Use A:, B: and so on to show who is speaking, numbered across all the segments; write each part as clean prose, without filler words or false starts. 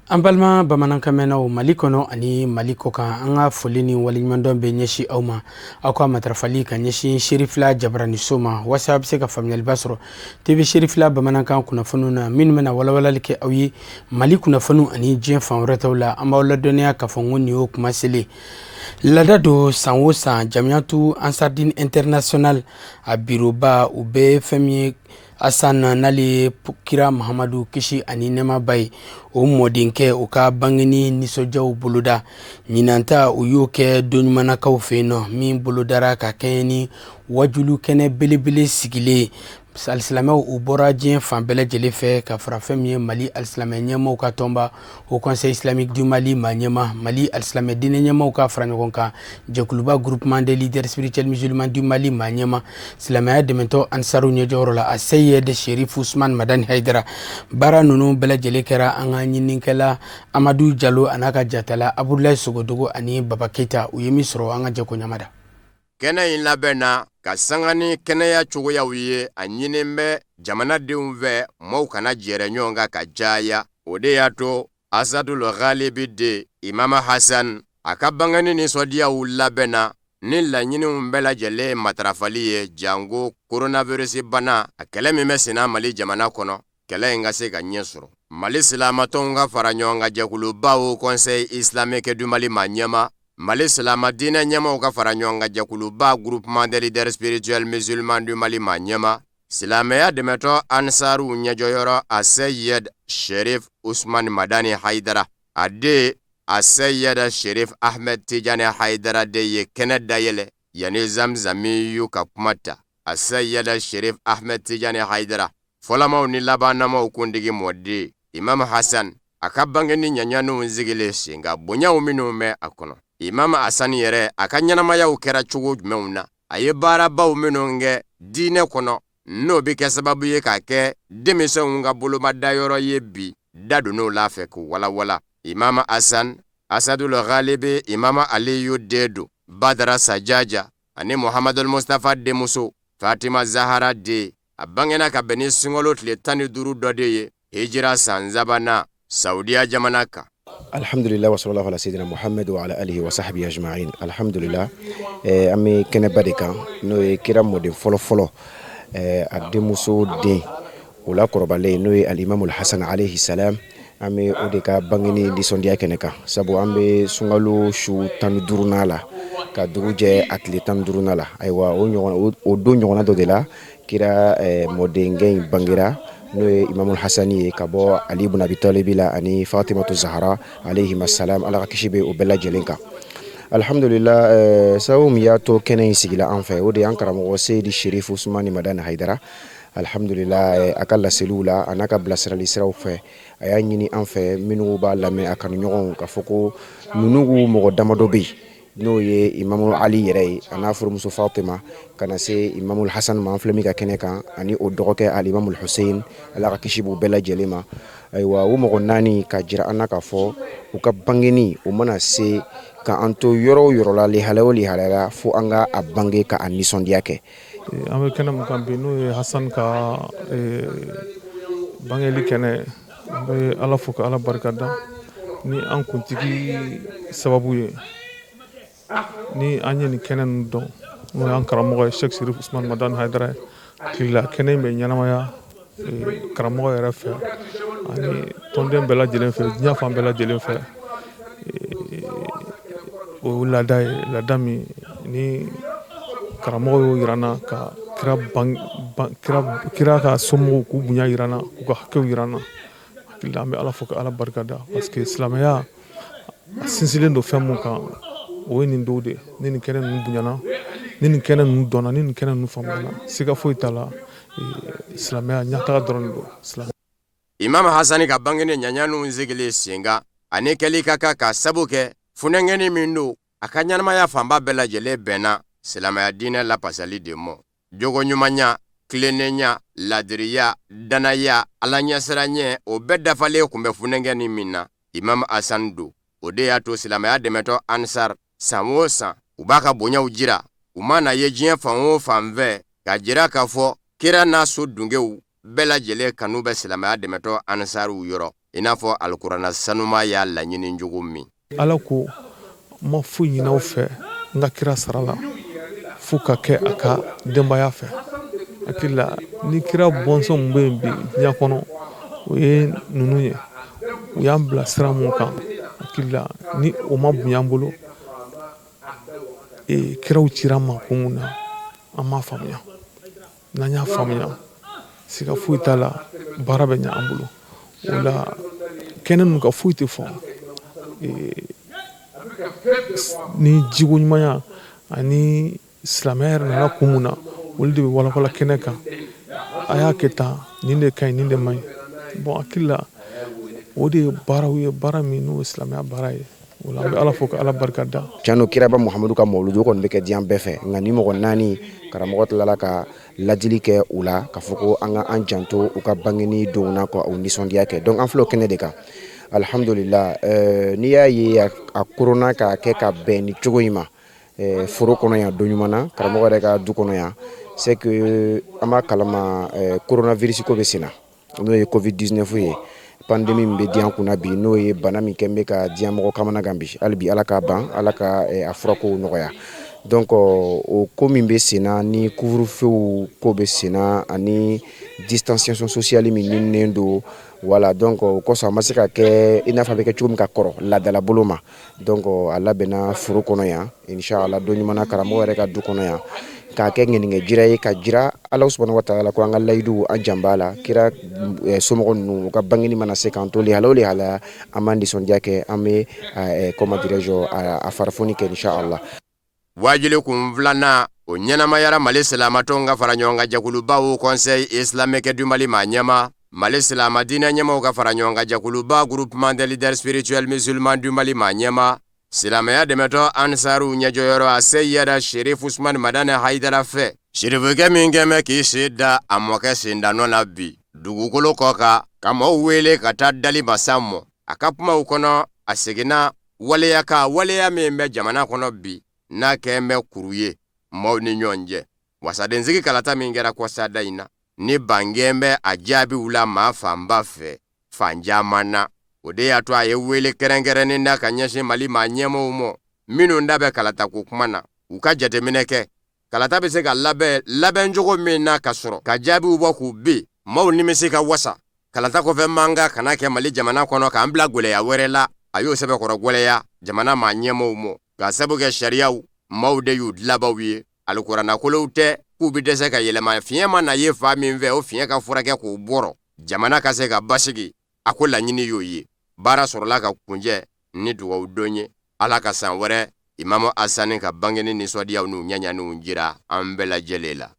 A: An balima bamanankamɛnnaw Mali kɔnɔ ani Mali kɔ kan an ka foli ni waleɲumandɔn bɛ ɲɛsin aw ma aw ka matarafali ka ɲɛsin Serifila Jabaraniso ma walasa a bɛ se ka faamuyaliba sɔrɔ TV Serifila bamanankan kunnafoniw na minnu bɛna walawalali kɛ aw ye Mali kunnafoniw ani diɲɛ fan wɛrɛ taw la an b'aw ladɔnniya k'a fɔ n ko nin y'o kuma selen lada don san o san Jamiyatu Ansardine International a biroba u bɛ fɛn min ye Asan n'ale kira Mahamadu kisi ani nɛɛma ba ye o mɔdenkɛ u ka bangeni nisɔndiyaw boloda ɲinanta u y'o kɛ donɲumanakaw fɛ yen nɔ min bolodara ka kɛɲɛ ni wajulu kɛnɛ belebele sigilen alisilamɛw u bɔra diɲɛ fan bɛɛ lajɛlen fɛ ka fara fɛn min ye Mali alisilamɛ ɲɛmaw ka tɔnba au Conseil islamique du Mali maa ɲɛma Mali alisilamɛ diinɛ ɲɛmaw ka fara ɲɔgɔn kan jɛkuluba groupement des leaders spirituels musulmans du Mali maa ɲɛma silamɛya dɛmɛtɔ ansaru ɲɛjɔyɔrɔ la a Seyed Sherif Ousmane Madani Haidara baara ninnu bɛɛ lajɛlen kɛra an ka ɲininikɛla Amadu Jalo a n'a ka jatala Abudulayi Sogodogo ani Baba Keita u ye min sɔrɔ an ka jɛko ɲamada
B: kɛnɛ in labɛnna ka sanga ni kɛnɛya cogoyaw ye a ɲinin bɛ jamanadenw fɛ maaw kana jɛrɛ ɲɔgɔn kan ka caya o de y'a to Asadul Ghalibi de Imama Hassan a ka bangeni nisɔndiyaw labɛnna ni laɲiniw bɛɛ lajɛlen matarafali ye jango coronavirus bana a kɛlɛ min bɛ senna Mali jamana kɔnɔ kɛlɛ in ka se ka ɲɛ sɔrɔ Mali silamatɔnw ka fara ɲɔgɔn kan jɛkuluba au Conseil islamique du Mali maa ɲɛma Mali silama diinɛ ɲɛmaw ka fara ɲɔgɔn kan jɛkuluba groupement des leaders spirituels musulmans du Mali maa ɲɛma silamɛya dɛmɛtɔ ansaru ɲɛjɔyɔrɔ a Seyed Sherif Ousmane Madani Haidara a de a Seyed Sherif Ahmed Tijani Haidara de ye kɛnɛ dayɛlɛ yani Zamzami yu ka kuma ta a Seyed Sherif Ahmed Tijani Haidara fɔlamaw ni labanamaw kundigi mɔden Imam Hassan a ka bangeni ɲaɲaninw sigilen sen nka bonyaw minnu bɛ a kɔnɔ Imam Hassan yɛrɛ a ka ɲɛnamayaw kɛra cogo jumɛnw na a ye baarabaw minnu kɛ diinɛ kɔnɔ n'o bɛ kɛ sababu ye k'a kɛ denmisɛnw ka bolomadayɔrɔ ye bi da donn'o la fɛ k'u walawala Imam Hassan Asadul Ghalibi Imam Aliyu Dedo Badara Sajaja ani Muhammadul Mustafa denmuso Fatima Zahara de a bangena ka bɛn ni sunkalo tile 15 dɔ de ye hijira san sabanan Saudiya jamana kan
C: Alhamdulillah wa sallallahu ala sayyidina Muhammad wa ala alihi wa sahbihi ajma'in. Alhamdulillah an bɛ kɛnɛba de kan n'o ye kira mɔden fɔlɔ a denmuso den o la kɔrɔbalen n'o ye al-Imamul Hasan alayhi salam an bɛ o de ka bangeni nisɔndiya kɛnɛ kan sabu an bɛ sunkalo su 15nan la ka dugu jɛ a tile 15nan la ayiwa o don ɲɔgɔnna dɔ de la kira mɔdenkɛ in bangera n'o ye Imamul Hasan ye ka bɔ Ali ibn Abi Talib la ani Fatimatu Zahra alayhim assalam ala ka kisi bɛ o bɛɛ lajɛlen kan alhamdulillah sababu min y'a to kɛnɛ in sigila an fɛ o de y'an karamɔgɔ Seydi Sherif Ousmane Madani Haidara alhamdulillah a ka laseliw la a n'a ka bilasirali siraw fɛ a y'a ɲini an fɛ minnu b'a lamɛn a kanuɲɔgɔnw ka fɔ ko ninnu mɔgɔ damadɔ bɛ yen n'o ye Imamu Ali yɛrɛ ye a n'a furumuso Fatima ka na se Imamul Hasan ma an filɛ min ka kɛnɛ kan ani o dɔgɔkɛ al-Imamul Hussein ala ka kisi b'u bɛɛ lajɛlen ma ayiwa o mɔgɔ naani ka jira an na k'a fɔ u ka bangeni o mana se ka an to yɔrɔ o yɔrɔ la lihalaya o lihalaya la fo an ka a bange ka a nisɔndiya kɛ
D: an bɛ kɛnɛ min kan bi n'o ye Hasan ka bangeli kɛnɛ an bɛ ala fo ka ala barikada ni an kuntigi sababu ye ni an ye nin kɛnɛ ninnu dɔn n'o y'an karamɔgɔ ye Sheikh Sherif Ousmane Madani Haidara hakilila kɛnɛ in bɛ ɲɛnamaya karamɔgɔ yɛrɛ fɛ ani tɔnden bɛɛ lajɛlen fɛ diɲɛ fan bɛɛ lajɛlen fɛ o laada ye laada min ni karamɔgɔ y'o yira n na ka kira ka somɔgɔw k'u bonya yira n na k'u ka hakɛw yira n na hakilila an bɛ ala fo ka ala barikada parce que silamɛya a sinsinlen don fɛn mun kan o ye nin dɔw de ni nin kɛnɛ ninnu bonyana ni nin kɛnɛ ninnu dɔnna ni nin kɛnɛ ninnu faamuyana siga foyi t'a la silamɛya ɲɛtaga dɔrɔn de don
B: Imam Hassan ka bangeni ɲaɲaninw sigilen sen kan ani kɛli ka kan ka sabu kɛ funɛngɛni min don a ka ɲɛnamaya fanba bɛɛ lajɛlen bɛnna silamɛya diinɛ lapasali de mɔ jogo ɲumanya tilennenya ladiriya danaya ala ɲɛsiranɲɛ o bɛɛ dafalen tun bɛ funɛngɛni min na Imam Hassan don o de y'a to silamɛya dɛmɛtɔ ansar san o san u b'a ka bonyaw jira u mana ye diɲɛ fan o fan fɛ ka jira k'a fɔ kira n'a so dunkew bɛɛ lajɛlen kanu bɛ silamɛya dɛmɛtɔ ansariw yɔrɔ i n'a fɔ alikuranɛ sanuma y'a laɲini cogo min.
D: Ala ko ma foyi ɲin'aw fɛ n ka kira sara la fo ka kɛ a ka denbaya fɛ. Hakili la ni kira bɔnsɔn min bɛ yen bi diɲɛ kɔnɔ o ye ninnu ye u y'an bila sira mun kan. Hakili la ni o ma bonya an bolo kiraw cira ma ko mun na an m'a faamuya n'an y'a faamuya siga foyi t'a la baara bɛ ɲɛ an bolo o la kɛnɛ ninnu ka foyi tɛ fɔ ni jiko ɲumanya ani silamɛya yɛrɛ nana kun mun na olu de bɛ walawala kɛnɛ kan a y'a kɛ tan nin de ka ɲi nin de man ɲi bɔn hakili la o de ye baaraw ye baara min n'o ye silamɛya baara ye o la an bɛ ala fo ka ala barika da.
C: Tiɲɛ kiraba Muhamadu ka mawludu kɔni bɛ kɛ diɲɛ bɛɛ fɛ nka ni mɔgɔ naani karamɔgɔ tilala ka lajili kɛ u la k'a fɔ ko an ka an janto u ka bangeni donw na ka u nisɔndiya kɛ donc an filɛ o kɛnɛ de kan alhamdulillah n'i y'a ye a koronna k'a kɛ ka bɛn ni cogo in ma foro kɔnɔ yan don ɲuman na karamɔgɔ yɛrɛ ka du kɔnɔ yan c'est que an b'a kalama coronavirus ko bɛ sen na n'o ye covid-19 ye pandémie min bɛ diɲɛ kunna bi n'o ye bana min kɛ bɛ ka diɲɛ mɔgɔ kamana gan bi hali bi ala k'a ban ala ka a furakow nɔgɔya donc o ko min bɛ sen na ni couvre-feu ko bɛ sen na ani distanciation sociale min ɲininen don voilà donc o kosɔn a ma se ka kɛ i n'a fɔ a bɛ kɛ cogo min ka kɔrɔ laadala bolo ma donc a labɛnna foro kɔnɔ yan inshallah don ɲuman na karamɔgɔ yɛrɛ ka du kɔnɔ yan k'a kɛ ŋɛniŋɛ jira ye ka jira ala subhanahu wa ta'ala ko an ka layidu an janb'a la kira somɔgɔ ninnu u ka bangeni mana se k'an to lihala o lihala an b'an nisɔndiya kɛ an bɛ comment dirais-je a farifoni kɛ inshallah.
B: Wajili kun filanan o ɲɛnamayara Mali silamatɔw ka fara ɲɔgɔn kan jɛkulubaw Conseil islamique du Mali ma ɲɛma Mali silama diinɛ ɲɛmaw ka fara ɲɔgɔn kan jɛkuluba Groupement des leaders spirituels musulmans du Mali ma ɲɛma silamɛya dɛmɛtɔ ansaru ɲɛjɔyɔrɔ a Seyyada Sherif Usman Madani Haidara fɛ sirifukɛ min kɛmɛ k'i sen da a mɔkɛ sendanɔ la bi dugukolo kɔ kan ka mɔɔw wele ka taa dali basa mɔ a ka kumaw kɔnɔ a seginna waleya min bɛ jamana kɔnɔ bi n'a kɛn bɛ kuru ye maaw ni ɲɔgɔn cɛ wasadensigi kalata min kɛra kɔsada in na ni bangɛn bɛ a jaabiw la maa fanba fɛ fan caman na o de y'a to a ye wele kɛrɛnkɛrɛnnen da ka ɲɛsin Mali maa ɲɛmaaw ma minnu da bɛ kalata ko kuma na u ka jateminɛ kɛ kalata bɛ se ka labɛn cogo min na ka sɔrɔ ka jaabiw bɔ k'u bin maaw nimisi ka wasa kalata kɔfɛ manga kana kɛ Mali jamana kɔnɔ k'an bila gwɛlɛya wɛrɛ la a y'o sɛbɛkɔrɔ gwɛlɛya jamana maa ɲɛmaaw ma ka sabu kɛ sariyaw maaw de y'u dilabaw ye alikuranakolow tɛ k'u bɛ dɛsɛ ka yɛlɛma fiɲɛ ma na ye fa min fɛ o fiɲɛ ka furakɛ k'o bɔrɔ jamana ka se ka basigi a ko laɲini y'o ye baara sɔrɔla ka kunjɛ ni dugawu don ye ala ka san wɛrɛ Imamu Asani ka bangeni nisɔndiyaw n'u ɲaɲaniw jira an bɛɛ lajɛlen la.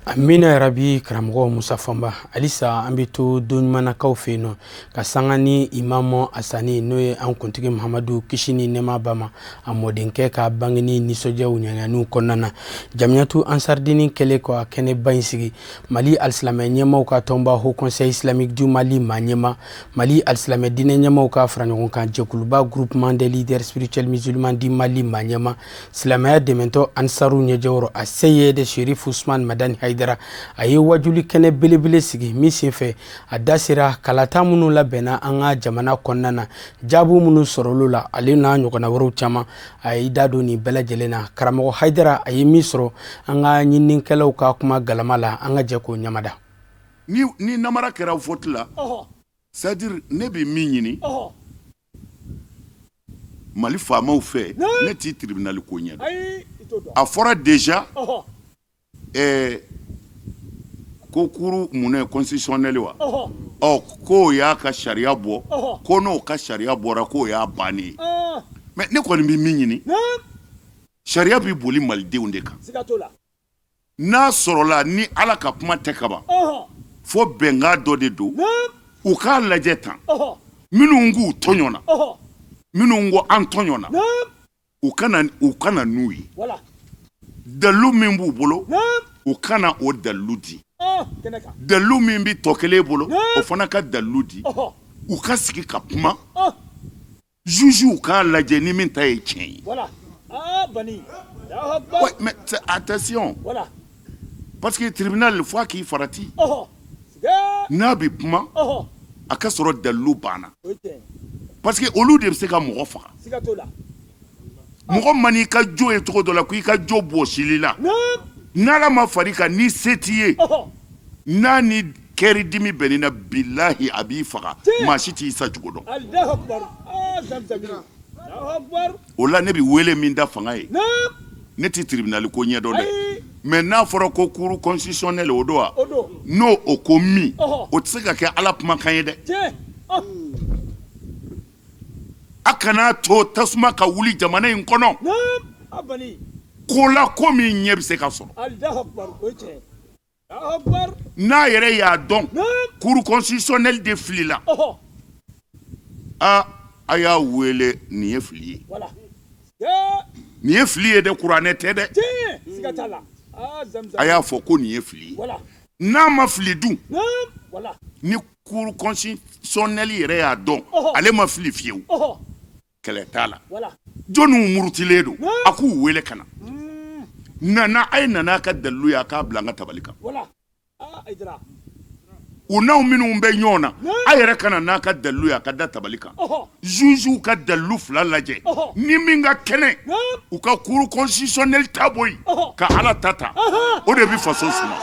A: Amina yarabi karamɔgɔ Musa Famba alisa an bɛ to don ɲumanakaw fɛ yen nɔ ka sanga ni Imamu Asani n'o ye an kuntigi Muhamadu kisi ni nɛɛma b'a ma a mɔdenkɛ ka bangeni nisɔndiyaw ɲaɲaniw kɔnɔna na Jamiyatu Ansardini kɛlen kɔ a kɛnɛba in sigi Mali alisilamɛ ɲɛmaaw ka tɔnba Haut Conseil islamique du Mali maa ɲɛma Mali alisilamɛ diinɛ ɲɛmaaw ka fara ɲɔgɔn kan jɛkuluba Groupement des leaders spirituels musulmans du Mali maa ɲɛma silamɛya dɛmɛtɔ ansaru ɲɛjɔyɔrɔ a Seyyada Sherif Usman Madani Haidara a ye wajuli kɛnɛ belebele sigi min senfɛ a da sera kalata minnu labɛnna an ka jamana kɔnɔna na jaabu minnu sɔrɔlu la ale n'a ɲɔgɔnna wɛrɛw caman a ye da don nin bɛɛ lajɛlen na karamɔgɔ Haidara a ye min sɔrɔ an ka ɲininikɛlaw ka kuma galama la an ka jɛ k'o ɲamada
E: ni namara kɛra vote la c'est-à-dire ne bɛ min ɲini Mali faamaw fɛ ne t'i tribunal ko ɲɛ a fɔra déjà ko kuru munɛ constitutionnel wa ko y'a ka sariya bɔ ko n'o ka sariya bɔra ko y'a bannen mais ne kɔni bɛ min ɲini sariya bɛ boli malidenw de kan n'a sɔrɔla ni ala ka kuma tɛ ka ban fo bɛnkan dɔ de don u k'a lajɛ tan minnu k'u tɔɲɔna minnu ko an tɔɲɔna u kana n'u ye dalu min b'u bolo u kana o dalu di dalu min bi tɔ kelen bolo o fana ka dalu di u ka sigi ka kuma juge k'a lajɛ ni min ta ye tiɲɛ ye.
F: Voilà. Ah bani.
E: Ouais, mais attention.
F: Voilà.
E: Parce que tribunal faut qu'il farati.
F: Oh.
E: N'a bi kuma.
F: Oh.
E: A ka sɔrɔ dalilu banna.
F: OK.
E: Parce que olu de bɛ se ka mɔgɔ faga.
F: Siga to la.
E: Mɔgɔ mani ka jo ye cogo dɔ la ko i ka jo bɔsili la. N'ala ma fari kan ni se t'i ye. N'a ni kɛri dimi bɛnina bilahi a b'i faga. Maa si t'i sa cogo dɔn.
F: Allahu akbar. Ah zamzam. Allahu akbar.
E: O la ne bi wele min da fanga ye. Ne ti tribunal ko ɲɛdɔn dɛ. Mais n'a fɔra ko cour constitutionnel o do wa? N'o o ko min o tɛ se ka kɛ ala kumakan ye dɛ. A kana to tasuma ka wuli jamana in kɔnɔ. Ko la ko min ɲɛ bɛ se ka sɔrɔ. N'a yɛrɛ y'a dɔn cour constitutionnel de filila. A y'a wele nin ye fili ye. Nin ye fili ye dɛ kuranɛ tɛ dɛ. A y'a fɔ ko nin ye fili ye. N'a ma fili dun ni cour constitutionnel yɛrɛ y'a dɔn ale ma fili fiyewu kɛlɛ t'a la. Jɔnniw murutilen don a k'u wele ka na. Nana a ye nana ka dalilu ye a k'a bila an ka tabali kan. U n'aw minnu bɛ ɲɔgɔn na a yɛrɛ ka na n'a ka dalilu ye a ka da tabali kan. Juges ka dalilu fila lajɛ ni min ka kɛnɛ u ka cour constitutionnel ta bɔ yen ka ala ta ta o de bɛ faso suma.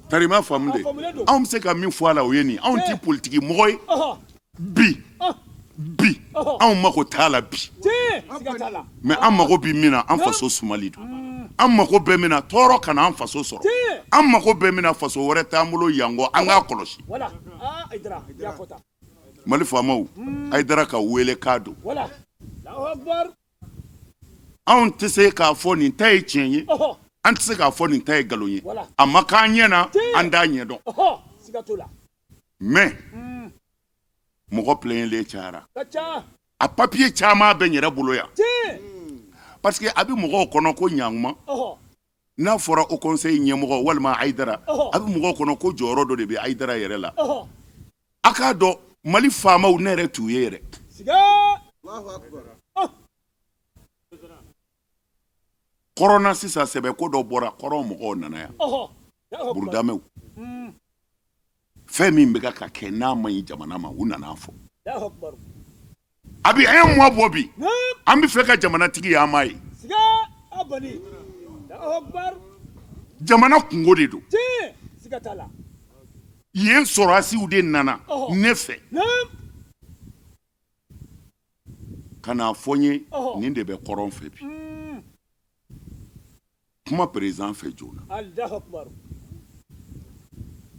E: Tarima faamu de anw bɛ se ka min fɔ a la o ye nin anw ti politiki mɔgɔ ye bi anw mago t'a la bi mais an mago bɛ min na an faso sumali don an mago bɛ min na tɔɔrɔ kana an faso sɔrɔ an mago bɛ min na faso wɛrɛ t'an bolo yan kɔ an k'a kɔlɔsi. Mali faamaw Hayidara ka wele k'a don anw tɛ se k'a fɔ nin ta ye tiɲɛ ye an tɛ se k'a fɔ nin ta ye nkalon ye a ma k'an ɲɛ na an t'a ɲɛ dɔn mais mɔgɔ plaignent cayara a papier caman bɛ n yɛrɛ bolo yan parce que a bɛ mɔgɔw kɔnɔ ko ɲankuma n'a fɔra au conseil ɲɛmɔgɔ walima Hayidara a bɛ mɔgɔw kɔnɔ ko jɔyɔrɔ dɔ de bɛ Hayidara yɛrɛ la a k'a dɔn Mali faamaw ne yɛrɛ t'u ye yɛrɛ. Kɔrɔna sisan sɛbɛ ko dɔ bɔra kɔrɔ mɔgɔw nana yan burudamɛw fɛn min bɛ ka kɛ n'a ma ɲi jamana ma u nana fɔ a bɛ an mois bɔ bi an bɛ fɛ ka jamanatigi ye an m'a ye jamana kungo de don yen sɔrɔdasiw de nana ne fɛ ka n'a fɔ n ye nin de bɛ kɔrɔn fɛ bi kuma président fɛ joona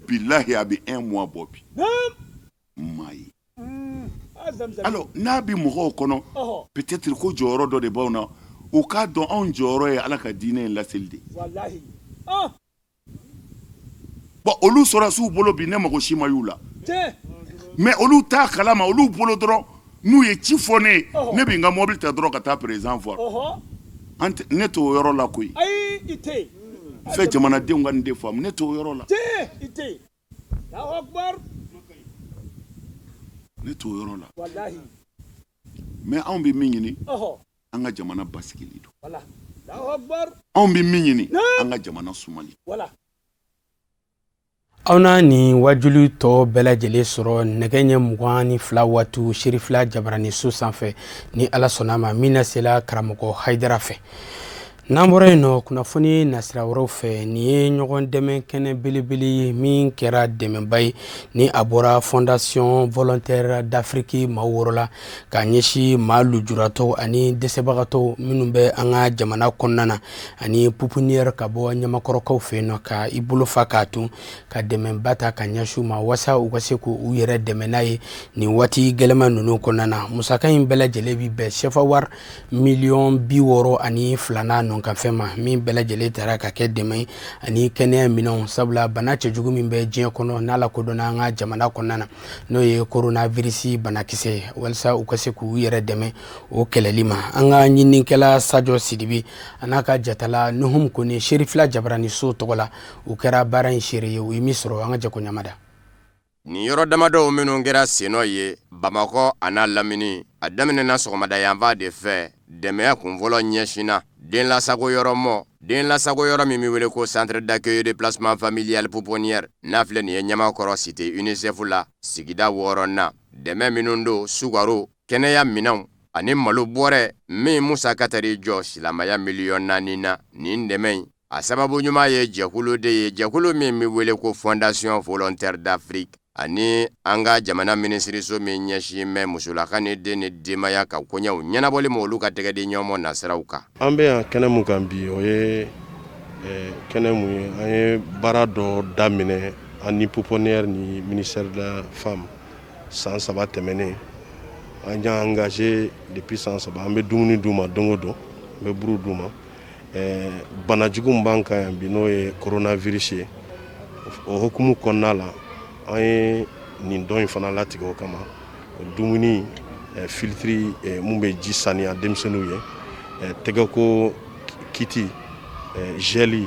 E: bilahi a bɛ un mois bɔ bi m'a ye alors n'a bɛ mɔgɔw kɔnɔ peut-être ko jɔyɔrɔ dɔ de b'anw na u k'a dɔn anw jɔyɔrɔ ye ala ka diinɛ in laseli de bon olu sɔrɔdasiw bolo bi ne mago si ma y'u la mais olu t'a kalama olu bolo dɔrɔn n'u ye ci fɔ ne ye ne bɛ n ka mobile ta dɔrɔn ka taa président voir ne t'o yɔrɔ la koyi fɛ jamanadenw ka nin de faamu ne t'o yɔrɔ la ne t'o yɔrɔ la mais anw bɛ min ɲini an ka jamana basigili don anw bɛ min ɲini an ka jamana sumali.
A: aw na ni wajulu tɔ bɛɛ lajɛlen sɔrɔ nɛgɛ ɲɛ 22 waatu Sherifla Jabarani so sanfɛ ni ala sɔnna ma min na sela karamɔgɔ Hayidara fɛ. N'an bɔra yen nɔ kunnafoni nasira wɛrɛw fɛ nin ye ɲɔgɔn dɛmɛ kɛnɛ belebele ye min kɛra dɛmɛba ye ni a bɔra Fondation Volontaire d'Afrique maaw wɔrɔ la ka ɲɛsin maa lujuratɔw ani dɛsɛbagatɔw minnu bɛ an ka jamana kɔnɔna na ani pouponnière ka bɔ ɲamakɔrɔkaw fɛ yen nɔ ka i bolo fa k'a tun ka dɛmɛba ta ka ɲɛsin u ma walasa u ka se k'u yɛrɛ dɛmɛ n'a ye nin waati gɛlɛma ninnu kɔnɔna na musaka in bɛɛ lajɛlen bi bɛn CFA wari $62 ɲɔgɔn kan fɛn ma min bɛɛ lajɛlen taara ka kɛ dɛmɛ ani kɛnɛya minɛnw sabula bana cɛjugu min bɛ diɲɛ kɔnɔ n'a lakodɔnna an ka jamana kɔnɔna na n'o ye coronavirus banakisɛ walasa u ka se k'u yɛrɛ dɛmɛ o kɛlɛli ma an ka ɲininikɛla Sajo Sidibe a n'a ka jatala Nuhum Kone Sherifla Jabarani so tɔgɔ la u kɛra baara in seere ye u ye min sɔrɔ an ka jɛko ɲamada.
B: Ni yɔrɔ damadɔw minnu kɛra sennɔ ye Bamakɔ a n'a Lamini a daminɛna sɔgɔmada yanfan de fɛ dɛmɛ kunfɔlɔ ɲɛsinna den lasago yɔrɔ mɔ den lasago yɔrɔ min bɛ wele ko centre d'accueil de placement familial pouponnière n'a filɛ nin ye Ɲamakɔrɔ cité UNICEF la sigida 6nan dɛmɛ minnu don sukaro kɛnɛya minɛnw ani malo bɔrɛ min musaka tari jɔ silamaya miliyɔn 4 na nin dɛmɛ in a sababu ɲuman ye jɛkulu de ye jɛkulu min bɛ wele ko Fondation Volontaire d'Afrique ani an ka jamana minisiriso min ɲɛsin mɛ musolaka ni den ni denbaya ka koɲɛw ɲɛnabɔli ma olu ka tɛgɛdi ɲɔgɔn nasiraw kan.
G: An bɛ yan kɛnɛ mun kan bi o ye kɛnɛ mun ye an ye baara dɔ daminɛ ani pouponnière ni ministère de la femme san 3 tɛmɛnen an y'a engagé depuis san 3 an bɛ dumuni d'u ma don o don an bɛ buru d'u ma banajugu min b'an kan yan bi n'o ye coronavirus ye o hukumu kɔnɔna la an ye nin dɔn in fana latigɛ o kama dumuni filtri mun bɛ ji saniya denmisɛnninw ye tɛgɛko kiti gel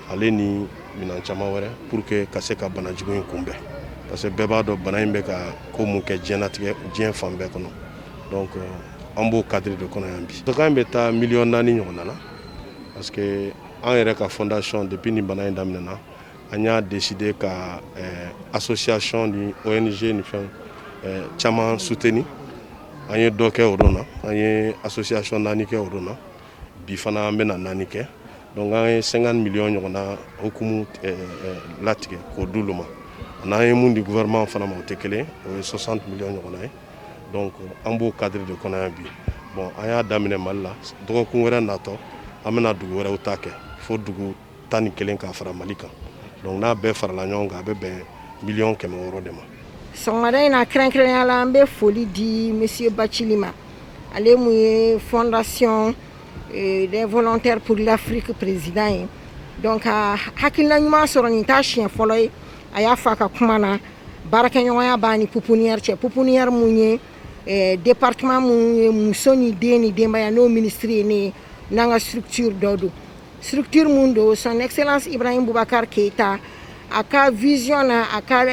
G: ale ni minan caman wɛrɛ pour que ka se ka banajugu in kunbɛn parce que bɛɛ b'a dɔn bana in bɛ ka ko mun kɛ diɲɛ fan bɛɛ kɔnɔ donc an b'o cadre de kɔnɔ yan bi sɔrɔ in bɛ taa miliyɔn 4 ɲɔgɔnna na parce que an yɛrɛ ka fondation depuis ni bana in daminɛna an y'a décidé ka association ni ONG ni fɛn caman soutenir an ye dɔ kɛ o don na an ye association 4 kɛ o don na bi fana an bɛna 4 kɛ donc an ye 50 millions ɲɔgɔnna hukumu latigɛ k'o d'olu ma n'an ye mun di gouvernement fana ma o tɛ kelen o ye 60 millions ɲɔgɔnna ye donc an b'o cadre de kɔnɔ yan bi bon an y'a daminɛ Mali la dɔgɔkun wɛrɛ natɔ an bɛna dugu wɛrɛw ta kɛ fo dugu 11 ka fara Mali kan donc n'a bɛɛ farala ɲɔgɔn kan a bɛ bɛn miliyɔn 600 de ma.
H: Sɔgɔmada in na kɛrɛnkɛrɛnnenya la an bɛ foli di monsieur Bacili ma ale mun ye fondation des volontaires pour l'Afrique président ye donc hakilina ɲuman sɔrɔ nin t'a siɲɛ fɔlɔ ye a y'a fɔ a ka kuma na baarakɛɲɔgɔnya b'a ni pouponnière cɛ pouponnière mun ye département mun ye muso ni den ni denbaya n'o ministre ye ne n'an ka structure dɔ don structure mun don son excellence Ibrahim Boubacar Keita a ka vision na a ka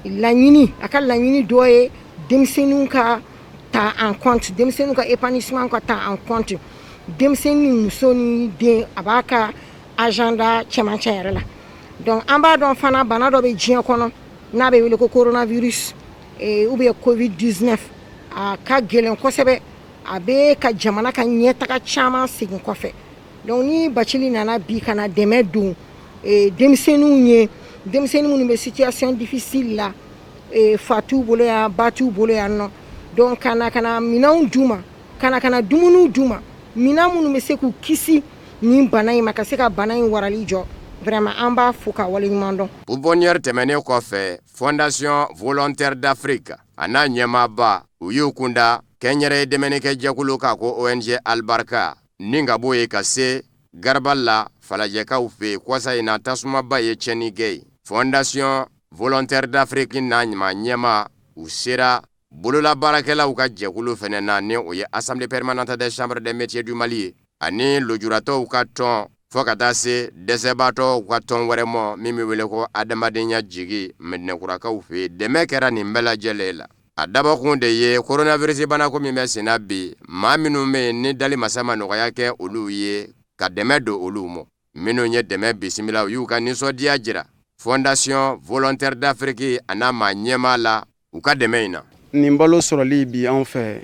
H: laɲini dɔ ye denmisɛnninw ka ta en compte denmisɛnninw ka épanouissement ka ta en compte denmisɛnnin ni muso ni den a b'a ka agenda cɛmancɛ yɛrɛ la donc an b'a dɔn fana bana dɔ bɛ diɲɛ kɔnɔ n'a bɛ wele ko coronavirus ou bien covid-19 a ka gɛlɛn kosɛbɛ a bɛ ka jamana ka ɲɛtaga caman segin kɔfɛ donc ni Bacili nana bi kana dɛmɛ don denmisɛnninw ye denmisɛnnin minnu bɛ situation difficile la fa t'u bolo yan ba t'u bolo yan nɔ donc kana minɛnw d'u ma kana dumuniw d'u ma minɛn minnu bɛ se k'u kisi nin bana in ma ka se ka bana in warali jɔ vraiment an b'a fo ka waleɲuman dɔn.
B: Pouponnière tɛmɛnen kɔfɛ Fondation Volontaire d'Afrique a n'a ɲɛmaaba u y'u kunda kɛnyɛrɛye dɛmɛnikɛ jɛkulu kan ko ONG Albarka ni ka bɔ yen ka se Garaba la falajɛkaw fɛ kɔsa in na tasumaba ye tiɲɛni kɛ yen Fondation Volontaire d'Afrique n'a ɲɛma u sera bololabaarakɛlaw ka jɛkulu fɛnɛ na ni o ye Assemblée permanente des chambres des métiers du Mali ye ani lujuratɔw ka tɔn fo ka taa se dɛsɛbaatɔw ka tɔn wɛrɛ mɔ min bɛ wele ko adamadenya jigi Mɛdinɛkurakaw fɛ dɛmɛ kɛra nin bɛɛ lajɛlen la a dabɔkun de ye coronavirus banako min bɛ senna bi maa minnu bɛ yen ni dali masa ma nɔgɔya kɛ olu ye ka dɛmɛ don olu mɔ minnu ye dɛmɛ bisimila u y'u ka nisɔndiya jira Fondation Volontaire d'Afrique a n'a maa ɲɛmaa la u ka dɛmɛ in na.
I: Nin balo sɔrɔli bi anw fɛ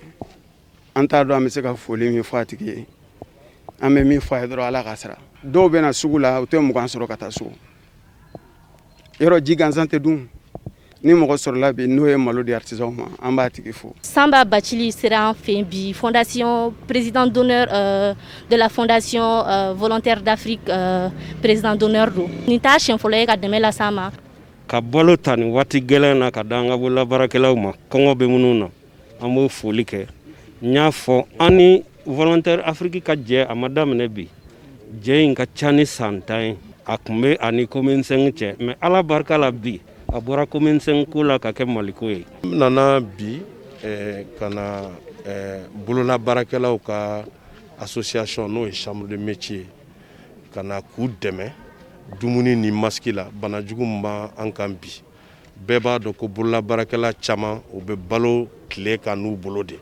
I: an t'a dɔn an bɛ se ka foli min fɔ a tigi ye an bɛ min fɔ a ye dɔrɔn Ala ka sara dɔw bɛ na sugu la u tɛ mugan sɔrɔ ka taa so yɔrɔ ji gansan tɛ dun ni mɔgɔ sɔrɔla bi n'o ye malo di artisanw ma an b'a tigi fo.
J: Samba Bacili sera an fɛ bi fondation président d'honneur de la fondation volontaire d'Afrique président d'honneur do nin t'a siɲɛ fɔlɔ ye ka dɛmɛ las'an ma.
G: Ka balo ta ni waati gɛlɛn na ka da an ka bololabaarakɛlaw ma kɔngɔ bɛ minnu na an b'o foli kɛ n y'a fɔ an ni volontaire Afrique ka jɛ a ma daminɛ bi jɛ in ka ca ni san 10 ye a tun bɛ ani commune 5 cɛ mais Ala barika la bi a bɔra commune 5 ko la ka kɛ Maliko ye. N nana bi ka na bololabaarakɛlaw ka association n'o ye chambre de métier ka na k'u dɛmɛ dumuni ni masque la banajugu min b'an kan bi bɛɛ b'a dɔn ko bololabaarakɛla caman u bɛ balo tile kan n'u bolo de.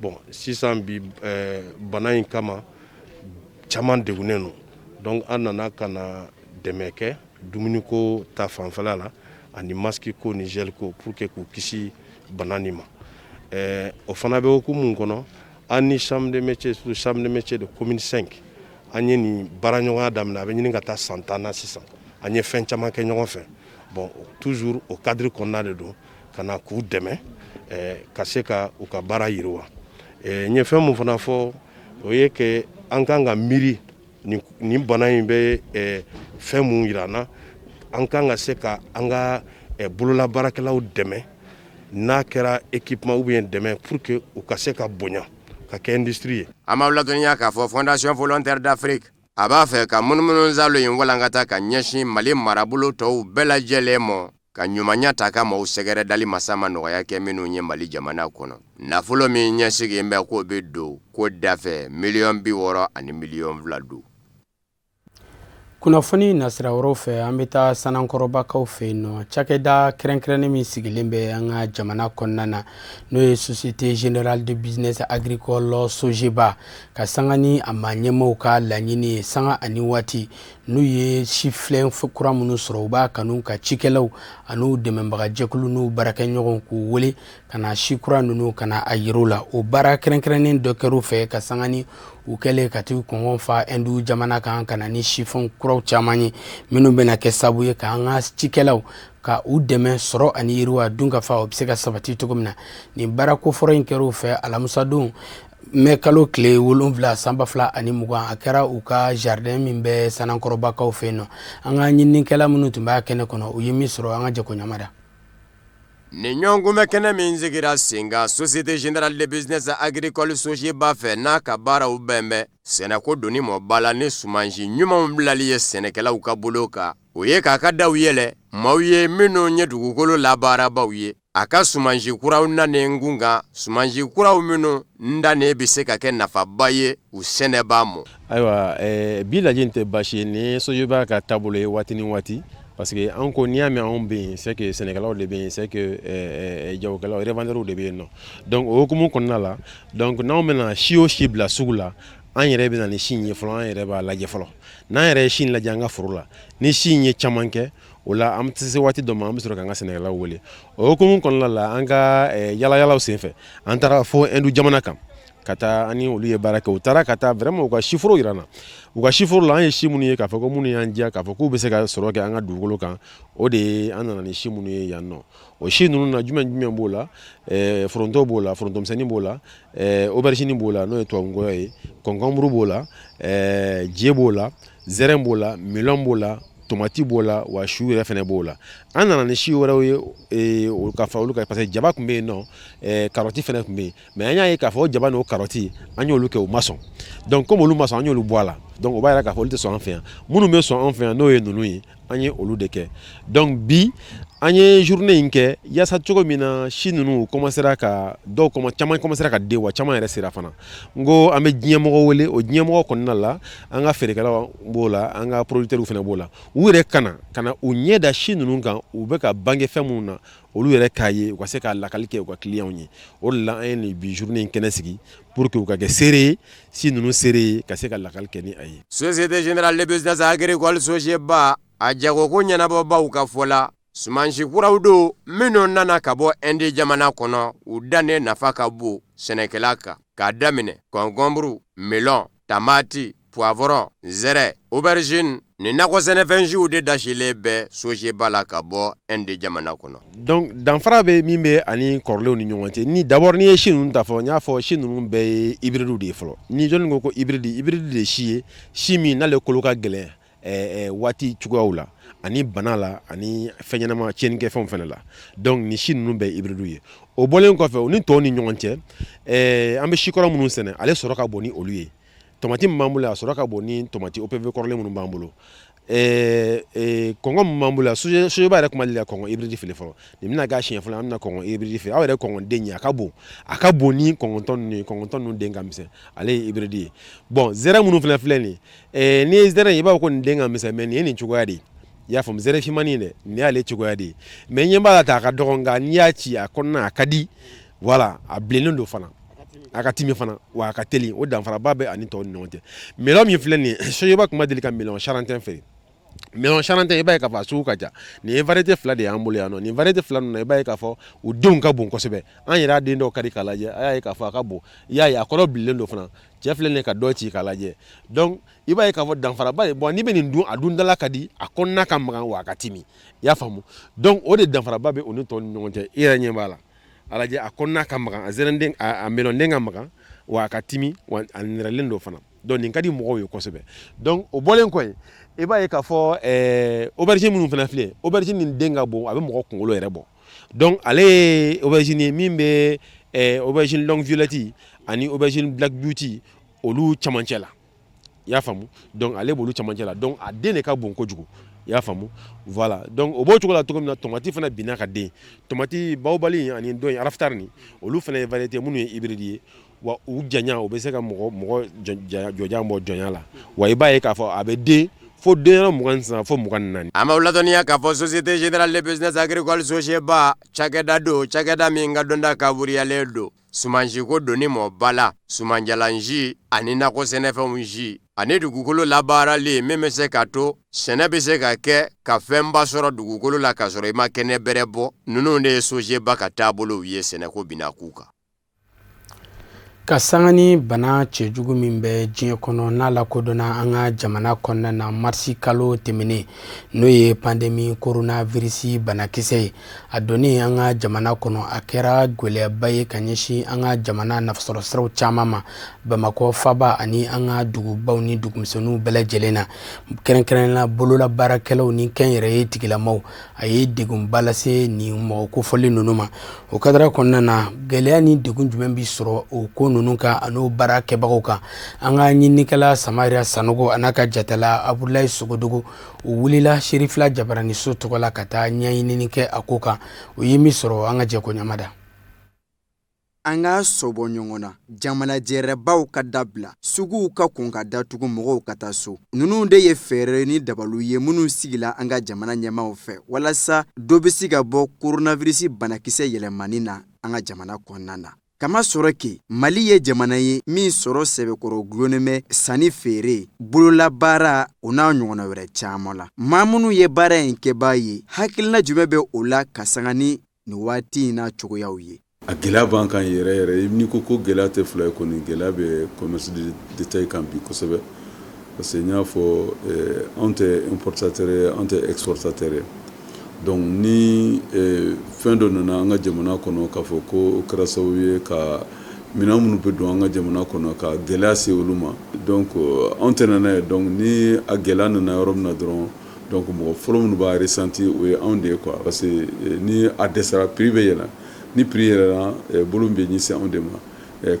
G: Bon sisan bi bana in kama caman degunnen no. Donc an nana ka na dɛmɛ kɛ dumuniko ta fanfɛla la ani masque ko ni gel ko pour que k'u kisi bana nin ma. O fana bɛ hukumu kɔnɔ an ni chambre de métier surtout chambre de métier de commune 5 an ye nin baaraɲɔgɔnya daminɛ a bɛ ɲini ka taa san 10 na sisan an ye fɛn caman kɛ ɲɔgɔn fɛ. Bon toujours au cadre kɔnɔna de don ka na k'u dɛmɛ ka se ka u ka baara yiriwa. N ye fɛn mun fana fɔ o ye que an kan ka miiri nin bana in bɛ fɛn mun yira na an kan ka se ka an ka bololabaarakɛlaw dɛmɛ n'a kɛra équipement ou bien dɛmɛ pour que u ka se ka bonya ka kɛ industrie ye.
B: An b'aw ladɔnniya k'a fɔ Fondation Volontaire d'Afrique a b'a fɛ ka munumunu zalo in walankata ka ɲɛsin Mali marabolo tɔw bɛɛ lajɛlen ma ka ɲumanya ta ka maaw sɛgɛrɛ dali masa ma nɔgɔya kɛ minnu ye Mali jamana kɔnɔ. Nafolo min ɲɛsigilen bɛ k'o bɛ don ko dafɛ $60 ani $2 don.
A: Kunnafoni nasira wɛrɛw fɛ an bɛ taa sanankɔrɔbakaw fɛ yen nɔ cakɛda kɛrɛnkɛrɛnnen min sigilen bɛ an ka jamana kɔnɔna na n'o ye Société Générale de Business Agricole SOGEBA ka sanga ni a ma ɲɛmaaw ka laɲini ye sanga ani waati n'u ye sifilɛ kura minnu sɔrɔ u b'a kanu ka cikɛlaw an'u dɛmɛbagajɛkulu n'u baarakɛɲɔgɔn k'u wele ka na si kura ninnu ka na a yir'u la o baara kɛrɛnkɛrɛnnen dɔ kɛr'u fɛ ka sanga ni u kɛlen ka t'u kɔngɔn fa Hindu jamana kan ka na ni sifɛn kuraw caman ye minnu bɛna kɛ sababu ye k'an ka cikɛlaw ka u dɛmɛ sɔrɔ ani yiriwa dun ka fa o bɛ se ka sabati cogo min na nin baara kofɔrɔ in kɛr'u fɛ alamisadon mɛ kalo tile 7 san 2020 a kɛra u ka jardin min bɛ sanankɔrɔbakaw fɛ yen nɔ an ka ɲininikɛla minnu tun b'a kɛnɛ kɔnɔ u ye min sɔrɔ an ka jɛko ɲamada.
B: Ni ɲɔgɔnkunbɛ kɛnɛ min sigira sen kan Société Générale de Business Agricole SOGEBA fɛ n'a ka baaraw bɛn bɛ sɛnɛko donni mɔba la ni sumansi ɲumanw bilali ye sɛnɛkɛlaw ka bolo kan o ye k'a ka daw yɛlɛ maaw ye minnu ye dugukolo labaarabaw ye a ka sumansi kuraw nanen kun kan sumansi kuraw minnu ndanen bɛ se ka kɛ nafaba ye u sɛnɛbaa mɔ.
K: Ayiwa bi lajɛ tɛ baasi ye ni SOGEBA ka taabolo ye waati ni waati parce que an ko n'i y'a mɛn anw bɛ yen c'est que sɛnɛkɛlaw de bɛ yen c'est que jagokɛlaw revendeurs de bɛ yen nɔ donc o hukumu kɔnɔna la donc n'anw bɛna si o si bila sugu la an yɛrɛ bɛ na ni si in ye fɔlɔ an yɛrɛ b'a lajɛ fɔlɔ n'an yɛrɛ ye si in lajɛ an ka foro la ni si in ye caman kɛ o la an tɛ se waati dɔ ma an bɛ sɔrɔ k'an ka sɛnɛkɛlaw wele o hukumu kɔnɔna la an ka yalayalaw senfɛ an taara fo Hindu jamana kan ka taa ani olu ye baara kɛ u taara ka taa vraiment u ka siforo yira na u ka siforo la an ye si minnu ye k'a fɔ ko minnu y'an diya k'a fɔ k'u bɛ se ka sɔrɔ kɛ an ka dugukolo kan o de ye an nana ni si minnu ye yan nɔ o si ninnu na jumɛn b'o la foronto b'o la forontomisɛnnin b'o la aubergine b'o la n'o ye tubabungɔyɔ ye kɔnkɔnburu b'o la je b'o la zɛrɛn b'o la melon b'o la tomati b'o la wa su yɛrɛ fɛnɛ b'o la an nana ni si wɛrɛw ye ka fara olu kan parce que jaba tun bɛ yen nɔ karɔti fɛnɛ tun bɛ yen mais an y'a ye k'a fɔ jaba n'o karɔti an y'olu kɛ u ma sɔn donc comme olu ma sɔn an y'olu bɔ a la donc o b'a yira k'a fɔ olu tɛ sɔn an fɛ yan minnu bɛ sɔn an fɛ yan n'o ye ninnu ye an ye olu de kɛ donc bi an ye journée in kɛ yaasa cogo min na si ninnu commencera ka dɔw caman commencera ka den wa caman yɛrɛ sera fana n ko an bɛ diɲɛmɔgɔ wele o diɲɛmɔgɔ kɔnɔna la an ka feerekɛlaw b'o la an ka producteurs fana b'o la u yɛrɛ ka na u ɲɛ da si ninnu kan u bɛ ka bange fɛn minnu na olu yɛrɛ k'a ye u ka se ka lakali kɛ u ka clients ye o de la an ye nin bi journée in kɛnɛ sigi pour que u ka kɛ seere ye si ninnu seere ye ka se ka lakali kɛ ni a ye.
B: Société Générale de Business Agricole SOGEBA a jagoko ɲɛnabɔbaw ka fɔ la sumansi kuraw don minnu nana ka bɔ Inde jamana kɔnɔ u dannen nafa ka bon sɛnɛkɛla kan k'a daminɛ kɔnkɔnburu melon tamati poivron zɛrɛ aubergine ni nakɔ sɛnɛfɛnsiw de dasilen bɛ SOGEBA la ka bɔ Inde jamana kɔnɔ.
K: donc danfara bɛ min bɛ ani kɔrɔlenw ni ɲɔgɔn cɛ ni d'abord ni ye si ninnu ta fɔ n y'a fɔ si ninnu bɛɛ ye hybride de ye fɔlɔ ni jɔnni ko hybride de ye si ye si min n'ale kolo ka gɛlɛn waati cogoyaw la ani bana la ani fɛn ɲɛnama tiɲɛnikɛfɛnw fana la donc ni si ninnu bɛɛ ye hybride ye o bɔlen kɔfɛ o ni tɔw ni ɲɔgɔn cɛ an bɛ si kɔrɔ minnu sɛnɛ ale sɔrɔ ka bon ni olu ye tomati min b'an bolo a sɔrɔ ka bon ni tomati OPV kɔrɔlen minnu b'an bolo kɔngɔ min b'an bolo SOGEBA yɛrɛ kuma deli ka kɔngɔ hybride fili fɔlɔ nin bɛna k'a siɲɛ fɔlɔ an bɛna kɔngɔ hybride fili aw yɛrɛ kɔngɔden ye a ka bon ni kɔngɔtɔn ninnu den ka misɛn ale ye hybride ye bon zɛrɛ minnu fana filɛ nin ni ye zɛrɛ ye i b'a fɔ ko nin den ka misɛn mais nin ye nin cogoya de ye y'a faamu zɛrɛ finmani dɛ ni y'ale cogoya de ye mais ɲɛ b'a la ta a ka dɔgɔ nka n'i y'a ci a kɔnɔna a ka di voilà a bilennen don fana a ka timi fana wa a ka teli o danfaraba bɛ ani tɔw ni ɲɔgɔn cɛ melon min filɛ nin ye soyeba tun ma deli ka melon charentin feere melon charentin i b'a ye k'a fɔ a sugu ka ca nin ye variété fila de y'an bolo yan nɔ nin variété fila ninnu na i b'a ye k'a fɔ u denw ka bon kosɛbɛ an yɛrɛ a den dɔw kari k'a lajɛ a y'a ye k'a fɔ a ka bon i y'a ye a kɔrɔ bilennen don fana cɛ filɛ nin ye ka dɔ ci k'a lajɛ donc i b'a ye k'a fɔ danfaraba ye bon n'i bɛ nin dun a dundala ka di a kɔnɔna ka magan wa a ka timi i y'a faamu donc o de danfaraba bɛ o ni tɔw ni ɲɔgɔn cɛ i yɛrɛ ɲɛ b'a la a lajɛ a kɔnɔna ka magan a zɛrɛnden a melɔnden ka magan wa a ka timi wa a nɛrɛlen don fana donc nin ka di mɔgɔw ye kosɛbɛ donc o bɔlen kɔ yen i b'a ye k'a fɔ aubergine minnu fana filɛ aubergine nin den ka bon a bɛ mɔgɔ kunkolo yɛrɛ bɔ donc ale ye aubergine ye min bɛ aubergine longue violette ani aubergine black beauty olu camancɛ la i y'a faamu donc ale b'olu camancɛ la donc a den de ka bon kojugu i y'a faamu voilà donc o b'o cogo la cogo min na tomati fana binna ka den tomati baobali ani dɔ in raftar ni olu fana ye variété minnu ye hybride ye wa u janya o bɛ se ka mɔgɔ jɔjan bɔ jɔnya la wa i b'a ye k'a fɔ a bɛ den fo den mugan san fo mugan naani.
B: An b'aw ladɔnniya k'a fɔ Société Générale de Business Agricole Sogeba cakɛda don cakɛda min ka dɔnta kaburuyalen don sumansiko donni mɔba la sumanjalanji ani nakɔ sɛnɛfɛnw ji ani dugukolo labaarali min bɛ se ka to sɛnɛ bɛ se ka kɛ ka fɛnba sɔrɔ dugukolo la ka sɔrɔ i ma kɛnɛ bɛrɛ bɔ ninnu de ye Sogeba ka taabolow ye sɛnɛko bina k'u kan.
A: Ka sanga ni bana cɛjugu min bɛ diɲɛ kɔnɔ n'a lakodɔnna an ka jamana kɔnɔna na marisi kalo tɛmɛnen n'o ye pandémie coronavirus banakisɛ ye a donnen an ka jamana kɔnɔ a kɛra gɛlɛyaba ye ka ɲɛsin an ka jamana nafasɔrɔsiraw caman ma Bamakɔ faba ani an ka dugubaw ni dugumisɛnninw bɛɛ lajɛlen na kɛrɛnkɛrɛnnenya bololabaarakɛlaw ni kɛnyɛrɛye tigilamaw a ye degunba lase nin mɔgɔ kofɔlen ninnu ma o kadara kɔnɔna na gɛlɛya ni degun jumɛn bi sɔrɔ o ko ninnu kan an'o baara kɛbagaw kan an ka ɲininikɛla Samariya Sanogo a n'a ka jatala Abudulayi Sogodogo o wulila Sherifila Jabaraniso tɔgɔ la ka taa ɲɛɲinini kɛ a ko kan o ye min sɔrɔ an ka jɛko ɲamada.
L: An ka sɔbɔ ɲɔgɔn na jamana jɛrɛbaw ka dabila suguw ka kun ka datugu mɔgɔw ka taa so ninnu de ye fɛɛrɛ ni dabalu ye minnu sigila an ka jamana ɲɛmaaw fɛ walasa dɔ bɛ se ka bɔ coronavirus banakisɛ yɛlɛmani na an ka jamana kɔnɔna na kama sɔrɔ ke Mali ye jamana ye min sɔrɔ sɛbɛkɔrɔ gulonɛmɛ sanni feere bololabaara o n'a ɲɔgɔnna wɛrɛ caman la maa minnu ye baara in kɛbaa ye hakilina jumɛn bɛ o la ka sanga ni nin waati in na cogoyaw ye.
M: A gɛlɛya b'an kan yɛrɛ yɛrɛ n'i ko gɛlɛya tɛ fila ye kɔni gɛlɛya bɛ commerce de détail kan bi kosɛbɛ parce que n y'a fɔ anw tɛ importateur ye anw tɛ exportateur ye donc ni fɛn dɔ nana an ka jamana kɔnɔ k'a fɔ ko o kɛra sababu ye ka minɛn minnu bɛ don an ka jamana kɔnɔ ka gɛlɛya se olu ma donc anw tɛ nana ye donc ni a gɛlɛya nana yɔrɔ min na dɔrɔn donc mɔgɔ fɔlɔ minnu b'a ressentir o ye anw de ye quoi parce que ni a dɛsɛra prix bɛ yɛlɛ ni prix yɛlɛla bolo bɛ ɲɛsin anw de ma